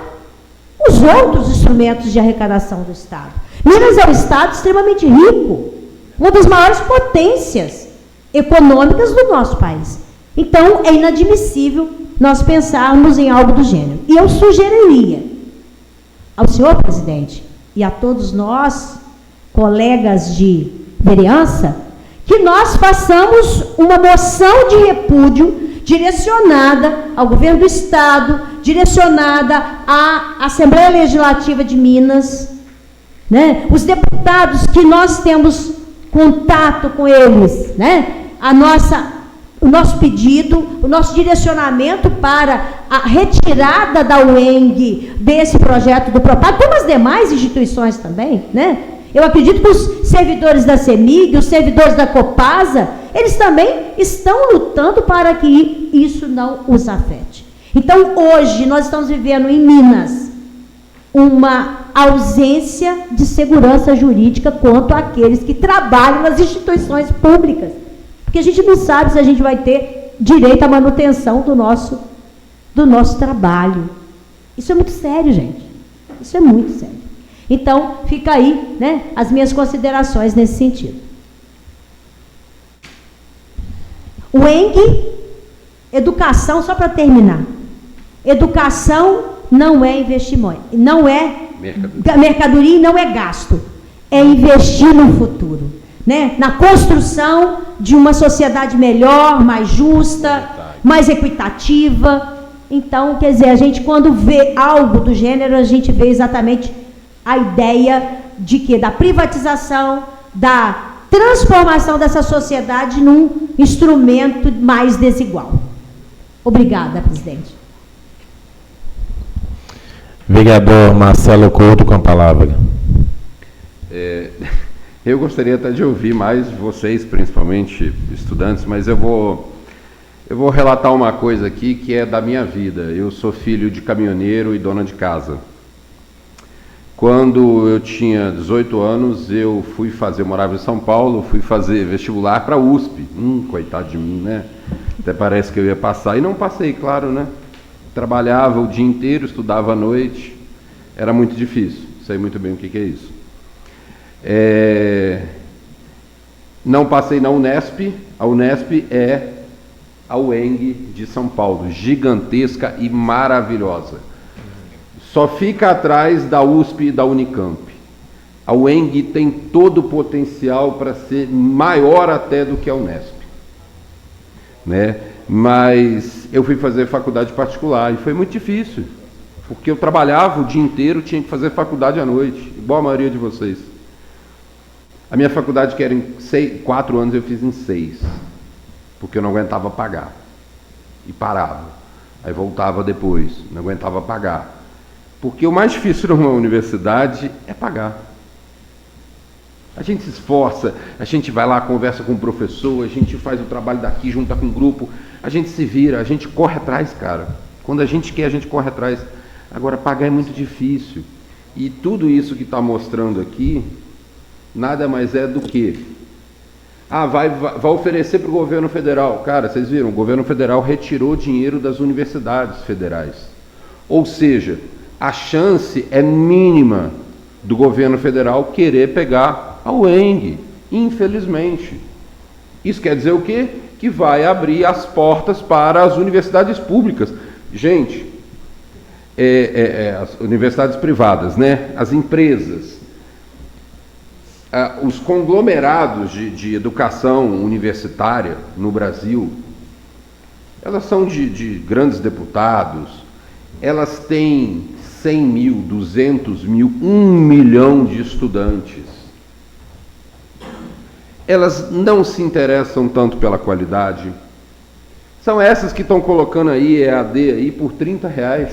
os outros instrumentos de arrecadação do estado. Minas é um estado extremamente rico, uma das maiores potências econômicas do nosso país. Então, é inadmissível nós pensarmos em algo do gênero. E eu sugeriria ao senhor presidente e a todos nós, colegas de vereança, que nós façamos uma moção de repúdio direcionada ao governo do estado, direcionada à Assembleia Legislativa de Minas, né? Os deputados que nós temos contato com eles, né? O nosso pedido, o nosso direcionamento para a retirada da UENG desse projeto do PROPAG, como as demais instituições também, né? Eu acredito que os servidores da CEMIG, os servidores da Copasa, eles também estão lutando para que isso não os afete. Então, hoje, nós estamos vivendo em Minas uma ausência de segurança jurídica quanto àqueles que trabalham nas instituições públicas. Porque a gente não sabe se a gente vai ter direito à manutenção do nosso trabalho. Isso é muito sério, gente. Isso é muito sério. Então, fica aí, né, as minhas considerações nesse sentido. O UENG, educação, só para terminar. Educação não é investimento, não é mercadoria e não é gasto. É investir no futuro, né? Na construção de uma sociedade melhor, mais justa, mais equitativa. Então, quer dizer, a gente quando vê algo do gênero, a gente vê exatamente a ideia de que da privatização, da transformação dessa sociedade num instrumento mais desigual. Obrigada, presidente. Vereador Marcelo Couto, com a palavra. Eu gostaria até de ouvir mais vocês, principalmente estudantes, mas eu vou relatar uma coisa aqui que é da minha vida. Eu sou filho de caminhoneiro e dona de casa. Quando eu tinha 18 anos, eu morava em São Paulo, fui fazer vestibular para a USP. Coitado de mim, né? Até parece que eu ia passar. E não passei, claro, né? Trabalhava o dia inteiro, estudava à noite. Era muito difícil. Sei muito bem o que é isso. Não passei na Unesp. A Unesp é a UENG de São Paulo. Gigantesca e maravilhosa. Só fica atrás da USP e da Unicamp. A UENG tem todo o potencial para ser maior até do que a Unesp, né? Mas eu fui fazer faculdade particular e foi muito difícil, porque eu trabalhava o dia inteiro, tinha que fazer faculdade à noite, igual a maioria de vocês. A minha faculdade, que era em 4 anos, eu fiz em 6, porque eu não aguentava pagar e parava. Aí voltava depois, não aguentava pagar. Porque o mais difícil numa universidade é pagar. A gente se esforça, a gente vai lá, conversa com o professor, a gente faz o trabalho daqui, junta com o grupo, a gente se vira, a gente corre atrás, cara. Quando a gente quer, a gente corre atrás. Agora, pagar é muito difícil. E tudo isso que está mostrando aqui, nada mais é do que... vai oferecer para o governo federal. Cara, vocês viram, o governo federal retirou dinheiro das universidades federais. Ou seja, a chance é mínima do governo federal querer pegar a UENG, infelizmente. Isso quer dizer o quê? Que vai abrir as portas para as universidades públicas. Gente, as universidades privadas, né? As empresas, os conglomerados de educação universitária no Brasil, elas são de grandes deputados, elas têm 100 mil, 200 mil, 1 milhão de estudantes. Elas não se interessam tanto pela qualidade. São essas que estão colocando aí EAD aí por R$30.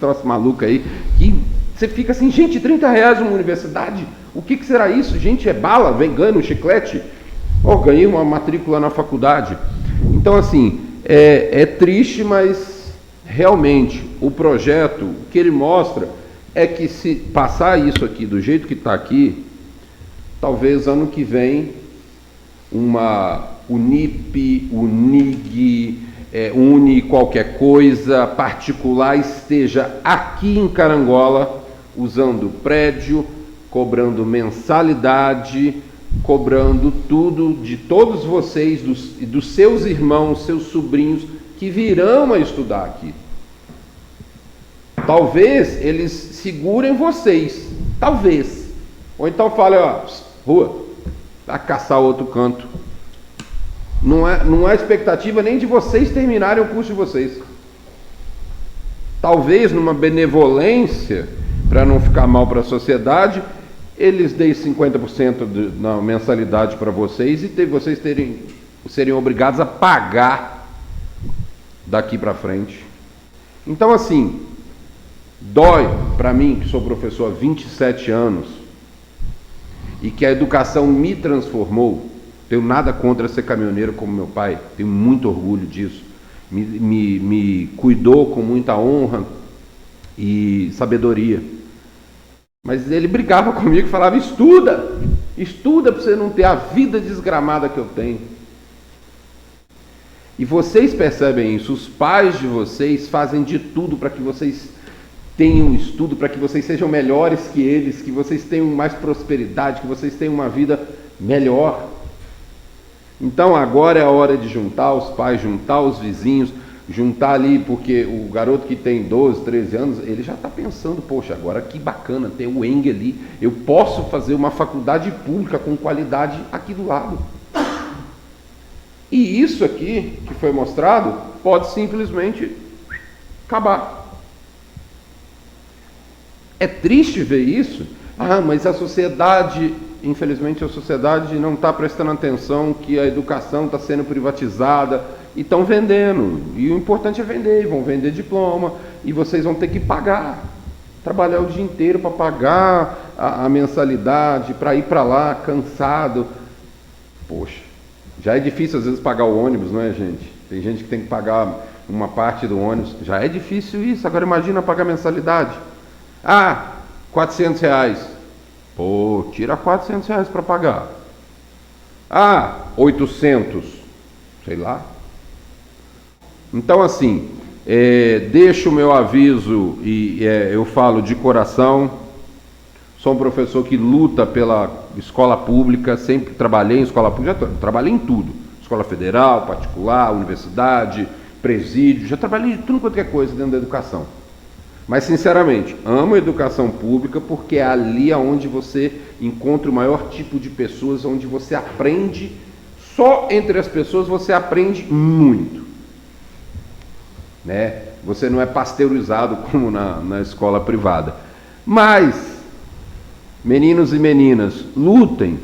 Troço maluco aí. Que você fica assim, gente, R$30 uma universidade? O que será isso? Gente, é bala? Ganha um chiclete? Ganhei uma matrícula na faculdade. Então, assim, é triste, mas realmente o projeto, o que ele mostra é que se passar isso aqui do jeito que está aqui, talvez ano que vem uma Unip, Unig, Uni qualquer coisa particular esteja aqui em Carangola, usando prédio, cobrando mensalidade, cobrando tudo de todos vocês, dos seus irmãos, seus sobrinhos, que virão a estudar aqui. Talvez eles segurem vocês, talvez. Ou então falem, rua, vai caçar outro canto. Não há expectativa nem de vocês terminarem o curso de vocês. Talvez numa benevolência, para não ficar mal para a sociedade, eles deem 50% na mensalidade para vocês e vocês serem obrigados a pagar daqui para frente. Então, assim, dói para mim, que sou professor há 27 anos, e que a educação me transformou. Tenho nada contra ser caminhoneiro como meu pai, tenho muito orgulho disso. Me cuidou com muita honra e sabedoria. Mas ele brigava comigo e falava, estuda para você não ter a vida desgramada que eu tenho. E vocês percebem isso, os pais de vocês fazem de tudo para que vocês tenham estudo, para que vocês sejam melhores que eles, que vocês tenham mais prosperidade, que vocês tenham uma vida melhor. Então agora é a hora de juntar os pais, juntar os vizinhos, juntar ali, porque o garoto que tem 12, 13 anos, ele já está pensando, poxa, agora que bacana, tem o UENG ali, eu posso fazer uma faculdade pública com qualidade aqui do lado. E isso aqui, que foi mostrado, pode simplesmente acabar. É triste ver isso. Mas a sociedade, infelizmente a sociedade não está prestando atenção que a educação está sendo privatizada e estão vendendo. E o importante é vender, vão vender diploma e vocês vão ter que pagar. Trabalhar o dia inteiro para pagar a mensalidade, para ir para lá cansado. Poxa, já é difícil às vezes pagar o ônibus, não é, gente? Tem gente que tem que pagar uma parte do ônibus. Já é difícil isso, agora imagina pagar mensalidade. R$400. Pô, tira R$400 para pagar. 800. Sei lá. Então, assim, deixo o meu aviso e eu falo de coração. Sou um professor que luta pela escola pública, sempre trabalhei em escola pública, já trabalhei em tudo. Escola federal, particular, universidade, presídio, já trabalhei de tudo quanto é coisa dentro da educação. Mas, sinceramente, amo a educação pública porque é ali onde você encontra o maior tipo de pessoas, onde você aprende, só entre as pessoas você aprende muito. Né? Você não é pasteurizado como na escola privada. Mas, meninos e meninas, lutem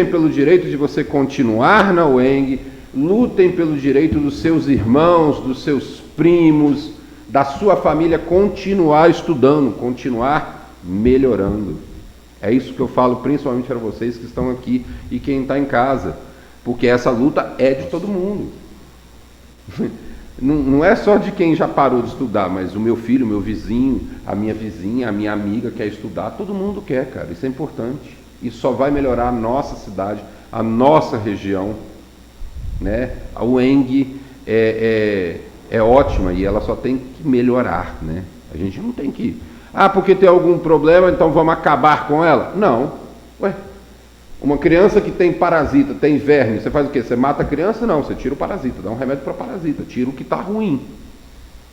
pelo direito de você continuar na UENG, lutem pelo direito dos seus irmãos, dos seus primos, da sua família continuar estudando, continuar melhorando. É isso que eu falo principalmente para vocês que estão aqui e quem está em casa, porque essa luta é de todo mundo. Não é só de quem já parou de estudar, mas o meu filho, o meu vizinho, a minha vizinha, a minha amiga quer estudar, todo mundo quer, cara, isso é importante. Isso só vai melhorar a nossa cidade, a nossa região, né? A UENG é ótima e ela só tem que melhorar, né? A gente não tem que... porque tem algum problema, então vamos acabar com ela? Não. Ué, uma criança que tem parasita, tem verme, você faz o quê? Você mata a criança? Não, você tira o parasita, dá um remédio para parasita, tira o que está ruim.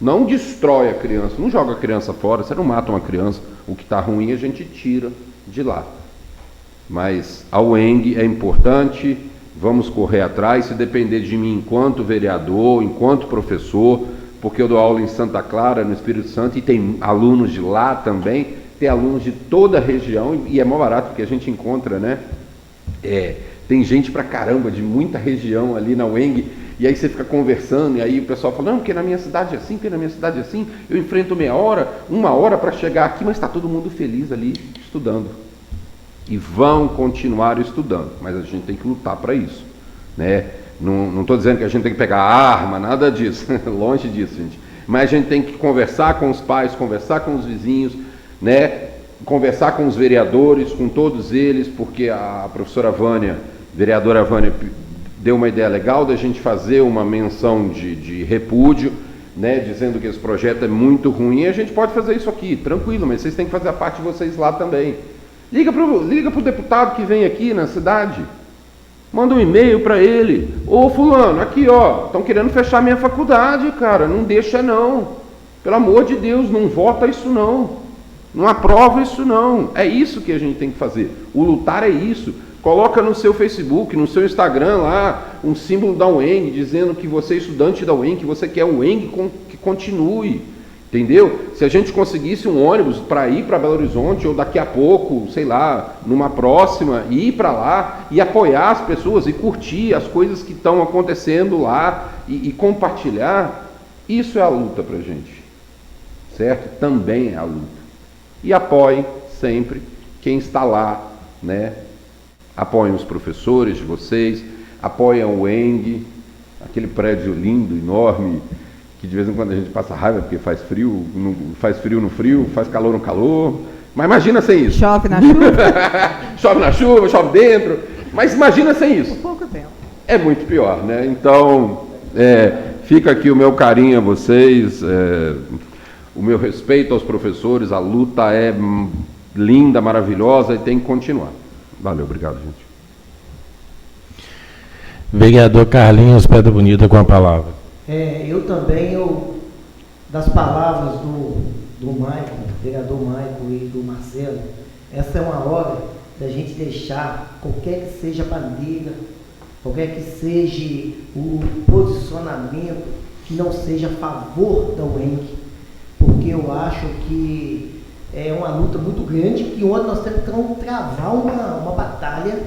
Não destrói a criança, não joga a criança fora, você não mata uma criança, o que está ruim a gente tira de lá. Mas a UENG é importante, vamos correr atrás, se depender de mim enquanto vereador, enquanto professor, porque eu dou aula em Santa Clara, no Espírito Santo, e tem alunos de lá também, tem alunos de toda a região, e é mó barato, porque a gente encontra, né? Tem gente pra caramba, de muita região ali na UENG, e aí você fica conversando, e aí o pessoal fala, não, porque na minha cidade é assim, porque na minha cidade é assim, eu enfrento meia hora, uma hora para chegar aqui, mas está todo mundo feliz ali, estudando. E vão continuar estudando, mas a gente tem que lutar para isso, né? Não estou dizendo que a gente tem que pegar arma, nada disso, longe disso, gente. Mas a gente tem que conversar com os pais, conversar com os vizinhos, né? Conversar com os vereadores, com todos eles, porque a professora Vânia, vereadora Vânia, deu uma ideia legal da gente fazer uma menção de repúdio, né? Dizendo que esse projeto é muito ruim, e a gente pode fazer isso aqui, tranquilo, mas vocês têm que fazer a parte de vocês lá também. Liga para o deputado que vem aqui na cidade, manda um e-mail para ele, ô fulano, aqui ó, estão querendo fechar minha faculdade, cara, não deixa não, pelo amor de Deus, não vota isso não aprova isso não, é isso que a gente tem que fazer, o lutar é isso, coloca no seu Facebook, no seu Instagram lá, um símbolo da UENG, dizendo que você é estudante da UENG, que você quer a UENG que continue, entendeu? Se a gente conseguisse um ônibus para ir para Belo Horizonte, ou daqui a pouco, sei lá, numa próxima, ir para lá e apoiar as pessoas e curtir as coisas que estão acontecendo lá e compartilhar, isso é a luta para a gente, certo? Também é a luta. E apoiem sempre quem está lá, né? Apoiem os professores de vocês, apoiem o UENG, aquele prédio lindo, enorme, que de vez em quando a gente passa raiva porque faz frio no frio, faz calor no calor, mas imagina sem isso. Chove na chuva. Chove na chuva, chove dentro, mas imagina sem isso. Por pouco tempo. É muito pior, né? Então, fica aqui o meu carinho a vocês, o meu respeito aos professores, a luta é linda, maravilhosa e tem que continuar. Valeu, obrigado, gente. Vereador Carlinhos Pedra Bonita com a palavra. Eu também, das palavras do Maico, vereador Maico e do Marcelo, essa é uma hora da gente deixar, qualquer que seja a bandeira, qualquer que seja o posicionamento, que não seja a favor da UENG, porque eu acho que é uma luta muito grande, que ontem nós temos que travar uma batalha,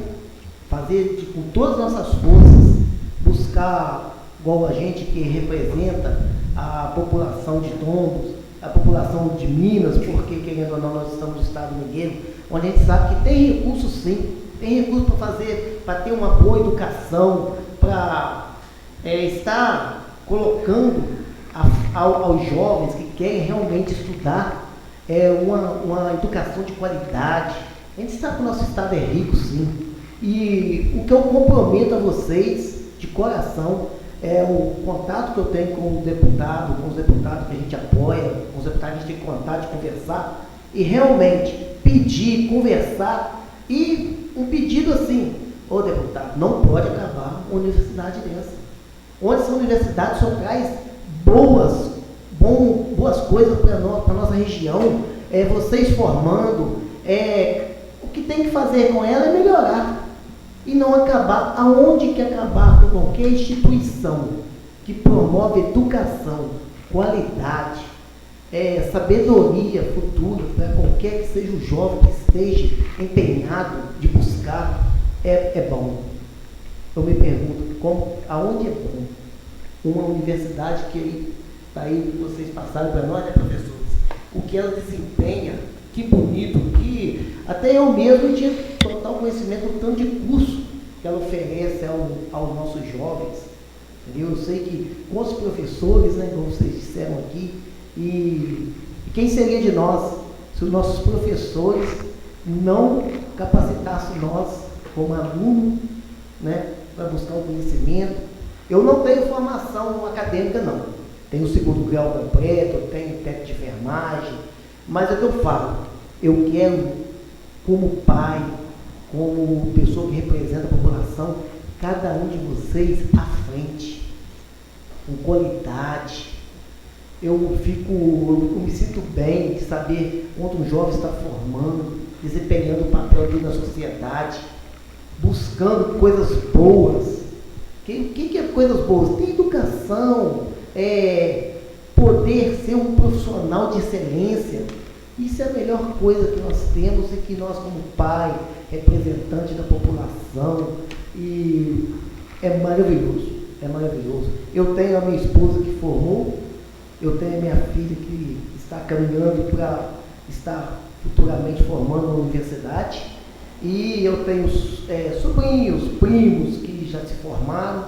fazer com todas as nossas forças, buscar, igual a gente que representa a população de Tombos, a população de Minas, porque, querendo ou não, nós estamos no estado mineiro, onde a gente sabe que tem recursos sim, tem recursos para ter uma boa educação, para estar colocando aos jovens que querem realmente estudar uma educação de qualidade. A gente sabe que o nosso estado é rico sim, e o que eu comprometo a vocês, de coração, é o contato que eu tenho com o deputado, com os deputados que a gente apoia, com os deputados que a gente tem contato de conversar, e realmente pedir, conversar, e um pedido assim, ô deputado, não pode acabar uma universidade dessa. Onde essa universidade só traz boas coisas para a nossa região, vocês formando, o que tem que fazer com ela é melhorar. E não acabar, aonde que acabar com qualquer instituição que promove educação, qualidade, sabedoria futura para qualquer que seja o jovem que esteja empenhado de buscar, é bom. Eu me pergunto, aonde é bom? Uma universidade que está aí, vocês passaram para nós, né, professores? O que ela desempenha, que bonito, que até eu mesmo tinha total conhecimento do tanto de curso que ela oferece aos nossos jovens. Entendeu? Eu sei que com os professores, né, como vocês disseram aqui, e quem seria de nós se os nossos professores não capacitassem nós como aluno, né, para buscar o conhecimento. Eu não tenho formação acadêmica, não. Tenho o segundo grau completo, tenho técnico de enfermagem, mas é o que eu falo. Eu quero, como pai, como pessoa que representa a população, cada um de vocês à frente, com qualidade. Eu me sinto bem de saber onde um jovem está formando, desempenhando o papel dele na sociedade, buscando coisas boas. O que é coisas boas? Tem educação, poder ser um profissional de excelência. Isso é a melhor coisa que nós temos e que nós, como pai, representante da população, e é maravilhoso, é maravilhoso. Eu tenho a minha esposa que formou, eu tenho a minha filha que está caminhando para estar futuramente formando na universidade, e eu tenho sobrinhos, primos que já se formaram,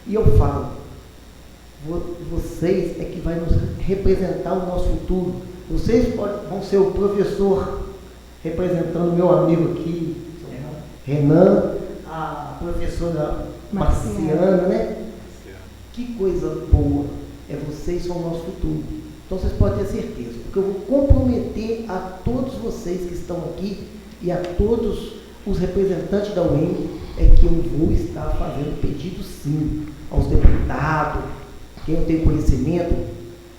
e eu falo, vocês é que vai nos representar o nosso futuro. Vocês vão ser o professor representando meu amigo aqui, Renan, a professora Marciana, né? Que coisa boa. Vocês são o nosso futuro. Então vocês podem ter certeza, porque eu vou comprometer a todos vocês que estão aqui e a todos os representantes da UEM, que eu vou estar fazendo pedido sim aos deputados, quem eu tenho conhecimento,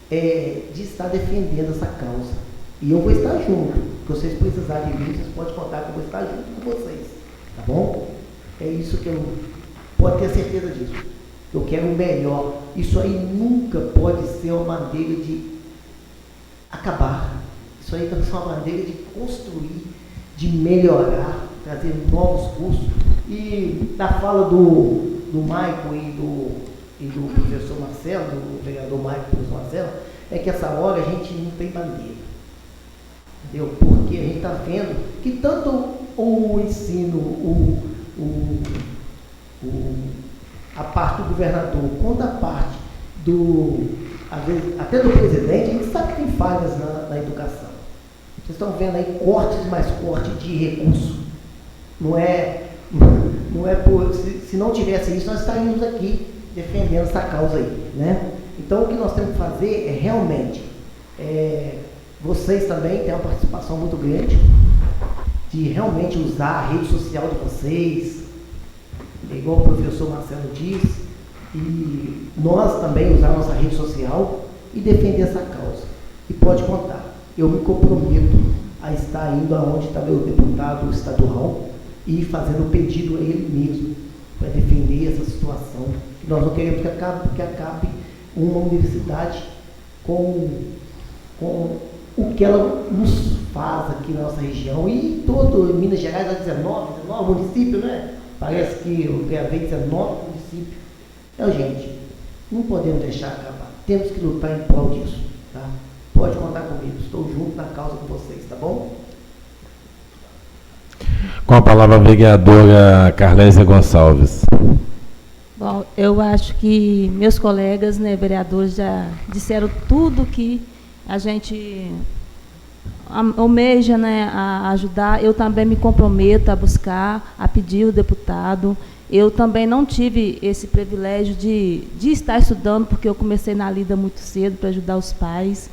de estar defendendo essa causa. E eu vou estar junto, porque vocês precisarem de mim, vocês podem contar que eu vou estar junto com vocês, tá bom? É isso que eu pode ter certeza disso. Eu quero o melhor. Isso aí nunca pode ser uma maneira de acabar. Isso aí tem que ser uma maneira de construir, de melhorar, trazer novos cursos. E da fala do Maico e do professor Marcelo, do vereador Maico e do professor Marcelo, é que essa hora a gente não tem bandeira. Entendeu? Porque a gente está vendo que tanto o ensino, a parte do governador, quanto a parte às vezes, até do presidente, a gente sabe que tem falhas na educação. Vocês estão vendo aí cortes mais cortes de recurso. Não é por... Se não tivesse isso, nós estaríamos aqui defendendo essa causa aí, né? Então, o que nós temos que fazer é realmente... vocês também têm uma participação muito grande de realmente usar a rede social de vocês, igual o professor Marcelo disse, e nós também usar a nossa rede social e defender essa causa. E pode contar, eu me comprometo a estar indo aonde está meu deputado estadual e fazendo o pedido a ele mesmo para defender essa situação. Nós não queremos que acabe uma universidade com o que ela nos faz aqui na nossa região e todo em Minas Gerais há 19 municípios, né? Parece que eu gravei 19 municípios. Então, gente, não podemos deixar acabar. Temos que lutar em prol disso, tá? Pode contar comigo. Estou junto na causa com vocês, tá bom? Com a palavra a vereadora Carlésia Gonçalves. Bom, eu acho que meus colegas, né, vereadores, já disseram tudo que a gente almeja, né, a ajudar. Eu também me comprometo a buscar, a pedir o deputado. Eu também não tive esse privilégio de estar estudando, porque eu comecei na lida muito cedo para ajudar os pais.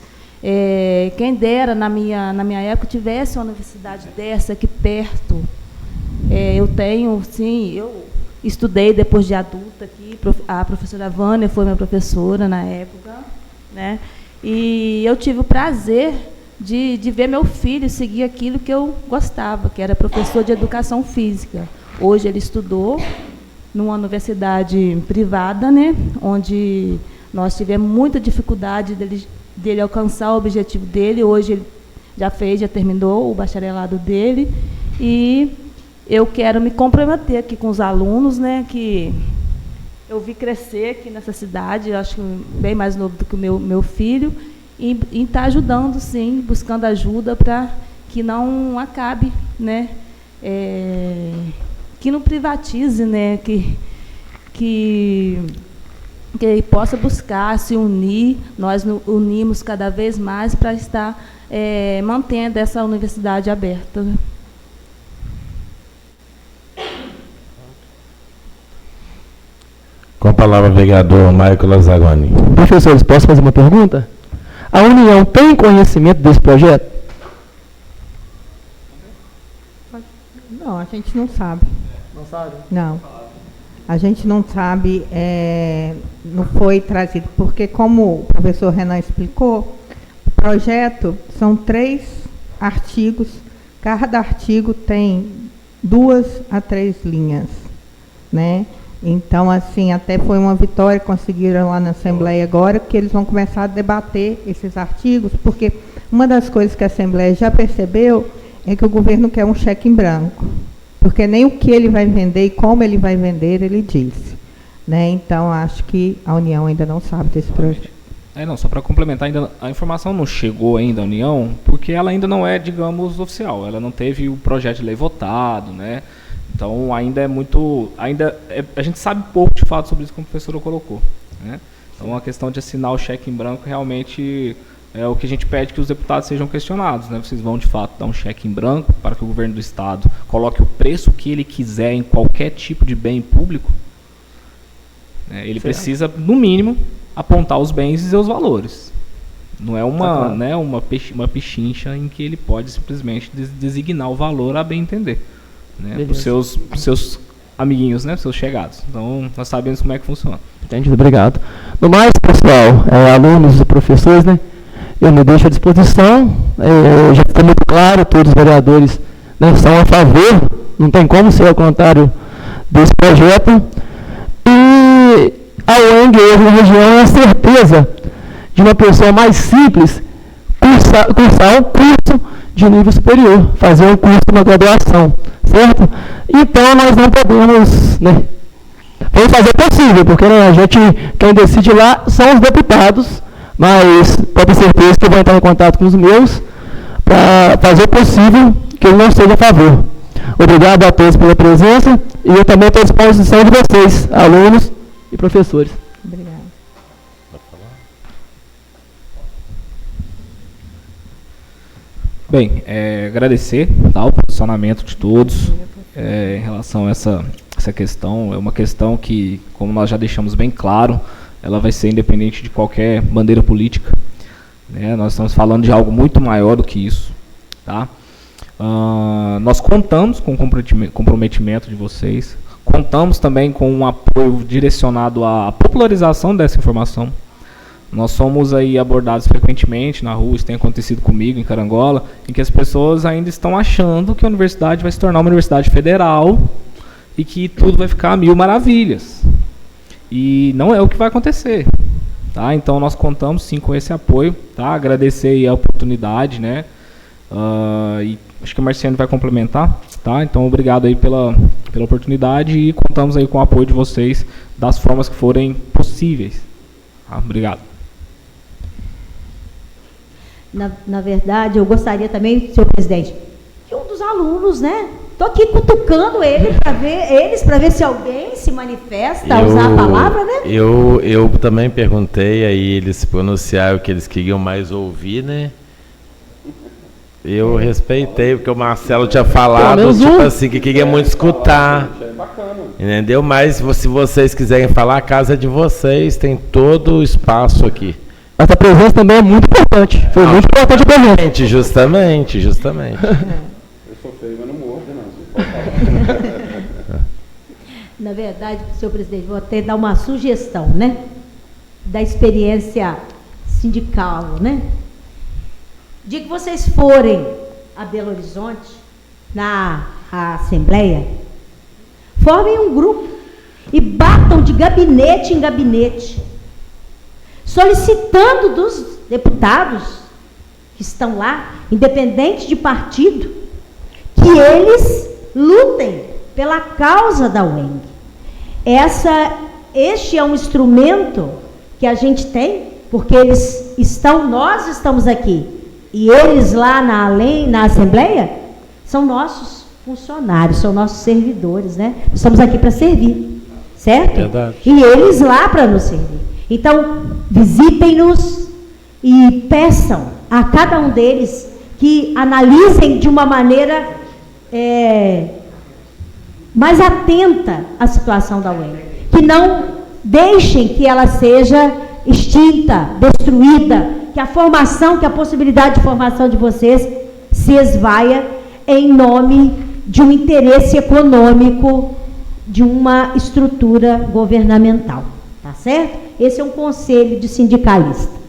Quem dera, na minha época, tivesse uma universidade dessa aqui perto. Eu tenho, sim, eu estudei depois de adulta aqui, a professora Vânia foi minha professora na época, né? E eu tive o prazer de ver meu filho seguir aquilo que eu gostava, que era professor de educação física. Hoje ele estudou numa universidade privada, né, onde nós tivemos muita dificuldade dele alcançar o objetivo dele. Hoje ele já terminou o bacharelado dele, e eu quero me comprometer aqui com os alunos, né, que eu vi crescer aqui nessa cidade, eu acho que bem mais novo do que o meu filho, e está ajudando, sim, buscando ajuda para que não acabe, né, que não privatize, né, que possa buscar se unir, nós unimos cada vez mais para estar mantendo essa universidade aberta. Com a palavra, vereador Maico Lazzagoni. Professores, posso fazer uma pergunta? A União tem conhecimento desse projeto? Não, a gente não sabe. Não sabe? Não. A gente não sabe, não foi trazido, porque como o professor Renan explicou, o projeto são 3 artigos, cada artigo tem 2 a 3 linhas, né? Então, assim, até foi uma vitória, conseguiram lá na Assembleia agora, que eles vão começar a debater esses artigos, porque uma das coisas que a Assembleia já percebeu é que o governo quer um cheque em branco, porque nem o que ele vai vender e como ele vai vender, ele disse, né? Então, acho que a União ainda não sabe desse projeto. Não, só para complementar, ainda a informação não chegou ainda à União, porque ela ainda não é, digamos, oficial, ela não teve o projeto de lei votado, né? Então, ainda é muito... a gente sabe pouco, de fato, sobre isso, como a professora colocou, né? Então, a questão de assinar o cheque em branco realmente é o que a gente pede que os deputados sejam questionados, né? Vocês vão, de fato, dar um cheque em branco para que o governo do Estado coloque o preço que ele quiser em qualquer tipo de bem público? Ele precisa, no mínimo, apontar os bens e os valores. Não é uma pechincha em que ele pode simplesmente designar o valor a bem entender, né, para os seus amiguinhos, né, seus chegados. Então, nós sabemos como é que funciona. Entendido, obrigado. No mais, pessoal, alunos e professores, né, eu me deixo à disposição, já ficou muito claro, todos os vereadores, né, são a favor, não tem como ser ao contrário desse projeto, e a UENG hoje na região é a certeza de uma pessoa mais simples cursar um curso de nível superior, fazer um curso de uma graduação, certo? Então, nós não podemos, né, vamos fazer possível, porque, né, quem decide lá são os deputados, mas pode ter certeza que eu vou entrar em contato com os meus para fazer o possível que eu não seja a favor. Obrigado a todos pela presença e eu também estou à disposição de vocês, alunos e professores. Obrigada. Bem, agradecer, tá, o posicionamento de todos em relação a essa questão. É uma questão que, como nós já deixamos bem claro, ela vai ser independente de qualquer bandeira política, né? Nós estamos falando de algo muito maior do que isso, tá? Nós contamos com o comprometimento de vocês, contamos também com um apoio direcionado à popularização dessa informação. Nós somos aí abordados frequentemente na rua, isso tem acontecido comigo em Carangola, em que as pessoas ainda estão achando que a universidade vai se tornar uma universidade federal e que tudo vai ficar a mil maravilhas. E não é o que vai acontecer, tá? Então nós contamos sim com esse apoio, tá? Agradecer aí a oportunidade, né? E acho que a Marciane vai complementar, tá? Então obrigado aí pela oportunidade e contamos aí com o apoio de vocês das formas que forem possíveis. Tá? Obrigado. Na verdade, eu gostaria também, senhor presidente, que um dos alunos, né? Estou aqui cutucando eles para ver se alguém se manifesta a usar a palavra, né? Eu também perguntei, aí eles se pronunciaram o que eles queriam mais ouvir, né? Eu respeitei, porque o Marcelo tinha falado, tipo assim, que queria muito escutar. Entendeu? Mas se vocês quiserem falar, a casa é de vocês, tem todo o espaço aqui. Essa presença também é muito importante. Foi muito importante a presença. Justamente. Eu sou feio, mas não morro, não. Na verdade, senhor presidente, vou até dar uma sugestão, né? Da experiência sindical, né? De que vocês forem a Belo Horizonte, na Assembleia, formem um grupo e batam de gabinete em gabinete, solicitando dos deputados que estão lá, independente de partido, que eles lutem pela causa da UENG. Essa este é um instrumento que a gente tem, porque nós estamos aqui, e eles lá na Assembleia são nossos funcionários, são nossos servidores, né? Estamos aqui para servir, certo? Verdade. E eles lá para nos servir. Então, visitem-nos e peçam a cada um deles que analisem de uma maneira mais atenta a situação da UENG, que não deixem que ela seja extinta, destruída, que a possibilidade de formação de vocês se esvaia em nome de um interesse econômico de uma estrutura governamental, tá certo? Esse é um conselho de sindicalista.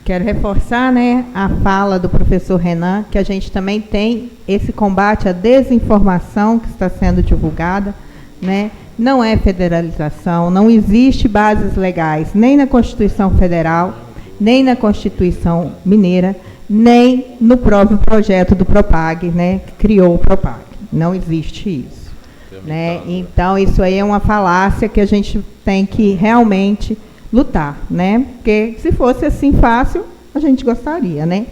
Quero reforçar, né, a fala do professor Renan, que a gente também tem esse combate à desinformação que está sendo divulgada, né? Não é federalização, não existe bases legais, nem na Constituição Federal, nem na Constituição Mineira, nem no próprio projeto do Propag, né, que criou o Propag. Não existe isso. Né? Então, isso aí é uma falácia que a gente tem que realmente lutar, né? Porque se fosse assim fácil, a gente gostaria, né?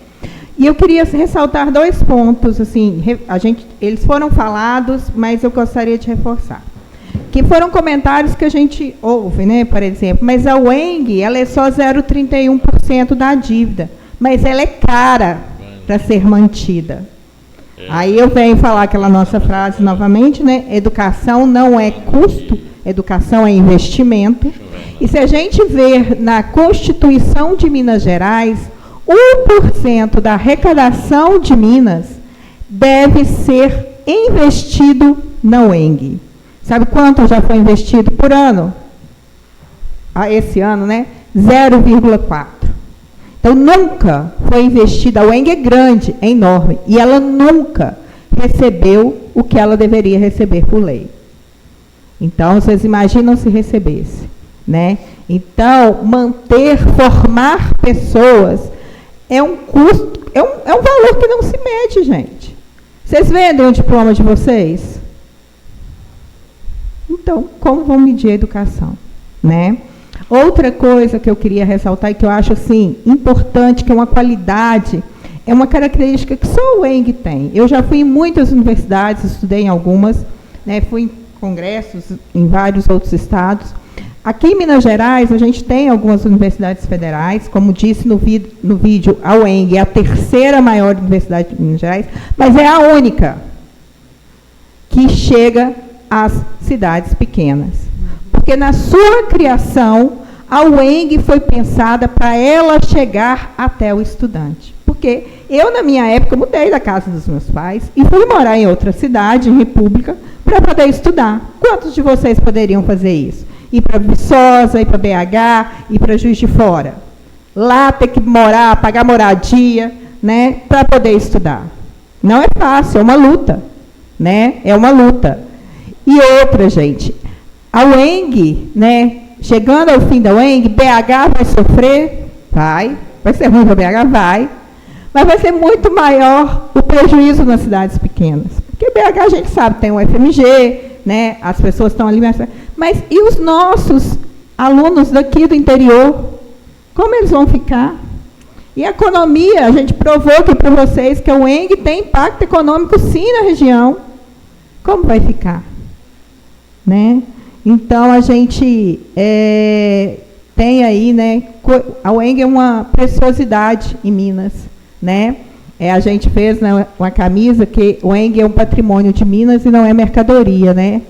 E eu queria ressaltar 2 pontos, assim, eles foram falados, mas eu gostaria de reforçar. Que foram comentários que a gente ouve, né, por exemplo, mas a UENG, ela é só 0,31% da dívida, mas ela é cara para ser mantida. Aí eu venho falar aquela nossa frase novamente, né? Educação não é custo, educação é investimento. E se a gente ver na Constituição de Minas Gerais, 1% da arrecadação de Minas deve ser investido na UENG. Sabe quanto já foi investido por ano? Esse ano, né? 0,4. Então, nunca foi investida. A UENG é grande, é enorme, e ela nunca recebeu o que ela deveria receber por lei. Então, vocês imaginam se recebesse, né? Então, formar pessoas é um custo, é um valor que não se mede, gente. Vocês vendem o diploma de vocês? Então, como vão medir a educação, né? Outra coisa que eu queria ressaltar e que eu acho assim importante, que é uma qualidade, é uma característica que só o UENG tem. Eu já fui em muitas universidades, estudei em algumas, né, fui em congressos em vários outros estados. Aqui em Minas Gerais, a gente tem algumas universidades federais, como disse no vídeo, a UENG é a 3ª maior universidade de Minas Gerais, mas é a única que chega às cidades pequenas. Porque na sua criação, a UENG foi pensada para ela chegar até o estudante. Porque eu, na minha época, mudei da casa dos meus pais e fui morar em outra cidade, em República, para poder estudar. Quantos de vocês poderiam fazer isso? Ir para Viçosa, ir para BH, ir para Juiz de Fora. Lá ter que morar, pagar moradia, né, para poder estudar. Não é fácil, é uma luta. Né? É uma luta. E outra, gente, a UENG, né, chegando ao fim da UENG, BH vai sofrer? Vai ser ruim para BH? Vai. Mas vai ser muito maior o prejuízo nas cidades pequenas. Porque BH, a gente sabe, tem o FMG, né, as pessoas estão ali, mas e os nossos alunos daqui do interior? Como eles vão ficar? E a economia, a gente provou aqui para vocês que a UENG tem impacto econômico, sim, na região. Como vai ficar? Né? Então, a gente tem aí, né, a UENG é uma preciosidade em Minas. Né? A gente fez, né, uma camisa que o UENG é um patrimônio de Minas e não é mercadoria. Né?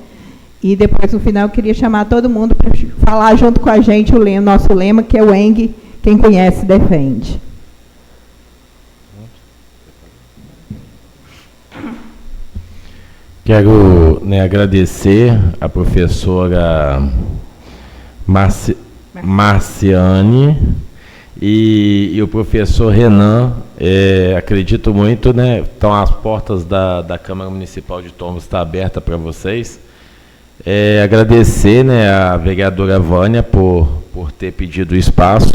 E depois, no final, eu queria chamar todo mundo para falar junto com a gente o nosso lema, que é o UENG, quem conhece, defende. Quero, né, agradecer a professora Marciane e o professor Renan. Acredito muito, né? Então, as portas da Câmara Municipal de Tombos estão abertas para vocês. Agradecer, né, a vereadora Vânia por ter pedido o espaço,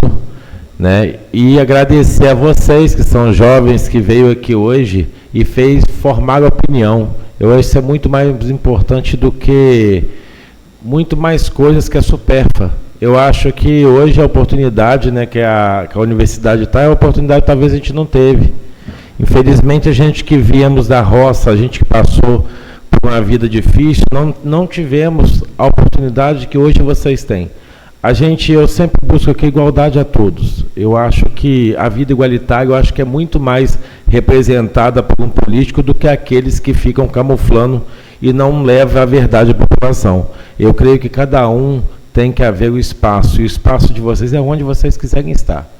né? E agradecer a vocês, que são jovens, que veio aqui hoje e fez formar opinião. Eu acho que isso é muito mais importante do que muito mais coisas que a supérflua. Eu acho que hoje a oportunidade, né, que a universidade está, é a oportunidade que talvez a gente não teve. Infelizmente, a gente que viemos da roça, a gente que passou por uma vida difícil, não tivemos a oportunidade que hoje vocês têm. Eu sempre busco aqui igualdade a todos. Eu acho que a vida igualitária, eu acho que é muito mais representada por um político do que aqueles que ficam camuflando e não levam a verdade à população. Eu creio que cada um tem que haver o espaço, e o espaço de vocês é onde vocês quiserem estar.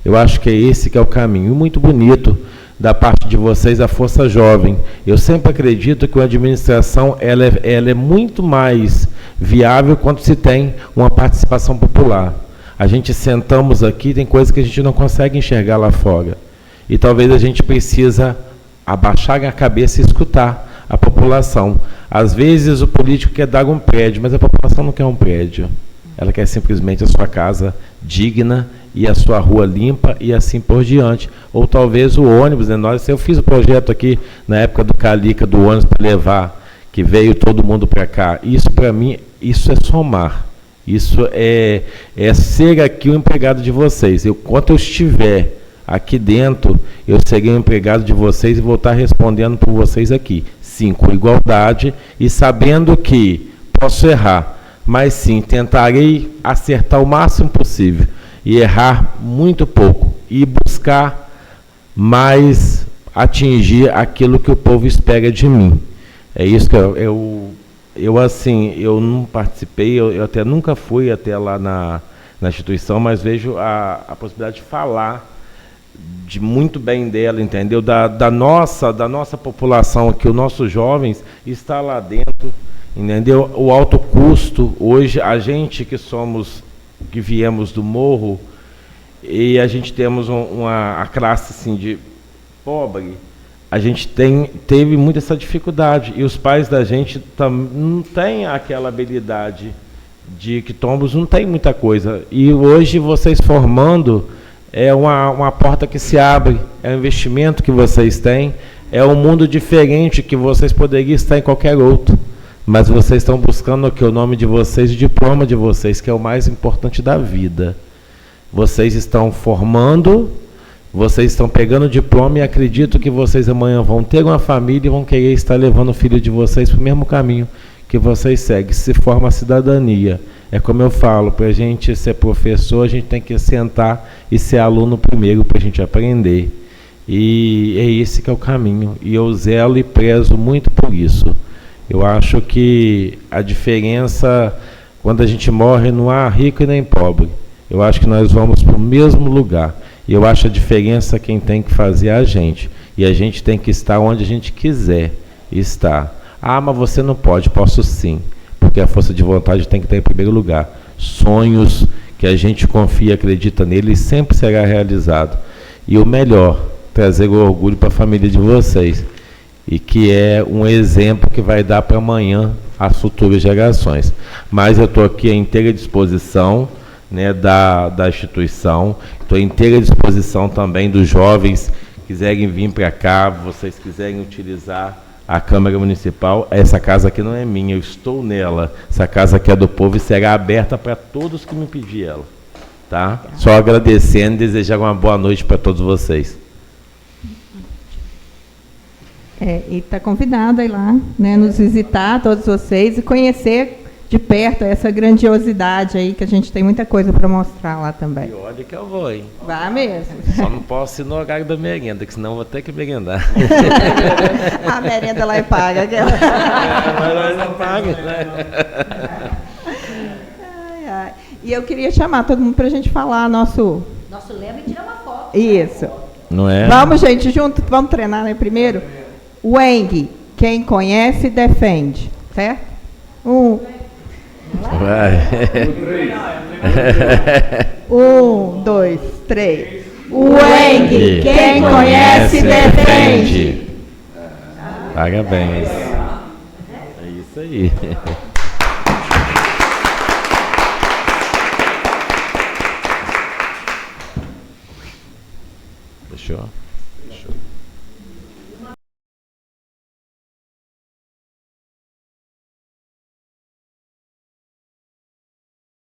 Eu acho que é esse que é o caminho. E muito bonito da parte de vocês, a Força Jovem. Eu sempre acredito que a administração ela é muito mais viável quando se tem uma participação popular. A gente sentamos aqui, tem coisas que a gente não consegue enxergar lá fora. E talvez a gente precisa abaixar a cabeça e escutar a população. Às vezes o político quer dar um prédio, mas a população não quer um prédio. Ela quer simplesmente a sua casa digna e a sua rua limpa e assim por diante. Ou talvez o ônibus, né? Eu fiz o projeto aqui na época do Calica, do ônibus para levar, que veio todo mundo para cá. Isso para mim, isso é somar. Isso é ser aqui o empregado de vocês. Enquanto eu estiver aqui dentro, eu serei o empregado de vocês e vou estar respondendo por vocês aqui. Sim, com igualdade e sabendo que posso errar, mas sim, tentarei acertar o máximo possível e errar muito pouco e buscar mais atingir aquilo que o povo espera de mim. É isso que eu não participei, eu até nunca fui até lá na instituição, mas vejo a possibilidade de falar de muito bem dela, entendeu? Da nossa população aqui, os nossos jovens está lá dentro, entendeu? O alto custo, hoje, a gente que viemos do morro, e a gente temos a classe assim, de pobre, a gente teve muita essa dificuldade, e os pais da gente não têm aquela habilidade de que tombos não tem muita coisa, e hoje vocês formando, é uma porta que se abre, é um investimento que vocês têm, é um mundo diferente que vocês poderiam estar em qualquer outro, mas vocês estão buscando aqui o nome de vocês, o diploma de vocês, que é o mais importante da vida. Vocês estão formando, vocês estão pegando o diploma e acredito que vocês amanhã vão ter uma família e vão querer estar levando o filho de vocês para o mesmo caminho que vocês seguem. Se forma a cidadania. É como eu falo, para a gente ser professor, a gente tem que sentar e ser aluno primeiro para a gente aprender. E é esse que é o caminho. E eu zelo e prezo muito por isso. Eu acho que a diferença, quando a gente morre, não há rico e nem pobre. Eu acho que nós vamos para o mesmo lugar. E eu acho a diferença quem tem que fazer é a gente. E a gente tem que estar onde a gente quiser estar. Ah, mas você não pode. Posso sim. Porque a força de vontade tem que estar em primeiro lugar. Sonhos que a gente confia e acredita nele sempre será realizado. E o melhor, trazer o orgulho para a família de vocês. E que é um exemplo que vai dar para amanhã as futuras gerações. Mas eu estou aqui à inteira disposição, né, da instituição, estou à inteira disposição também dos jovens que quiserem vir para cá, vocês quiserem utilizar a Câmara Municipal. Essa casa aqui não é minha, eu estou nela. Essa casa aqui é do povo e será aberta para todos que me pedir ela. Tá? Só agradecendo e desejar uma boa noite para todos vocês. E está convidado a ir lá, né, nos visitar, todos vocês, e conhecer de perto essa grandiosidade aí, que a gente tem muita coisa para mostrar lá também. E olha que eu vou, hein? Vá mesmo. Só não posso ir no horário da merenda, que senão eu vou ter que merendar. A merenda lá é paga. Mas nós não paga, né? Ai, ai. E eu queria chamar todo mundo para a gente falar nosso lema e tirar uma foto. Isso. Não é? Vamos, gente, junto, vamos treinar, né, primeiro? Weng, quem conhece, defende. Certo? Vai. 1, 2, 3. Weng, quem conhece, defende. Parabéns. É isso aí. Fechou?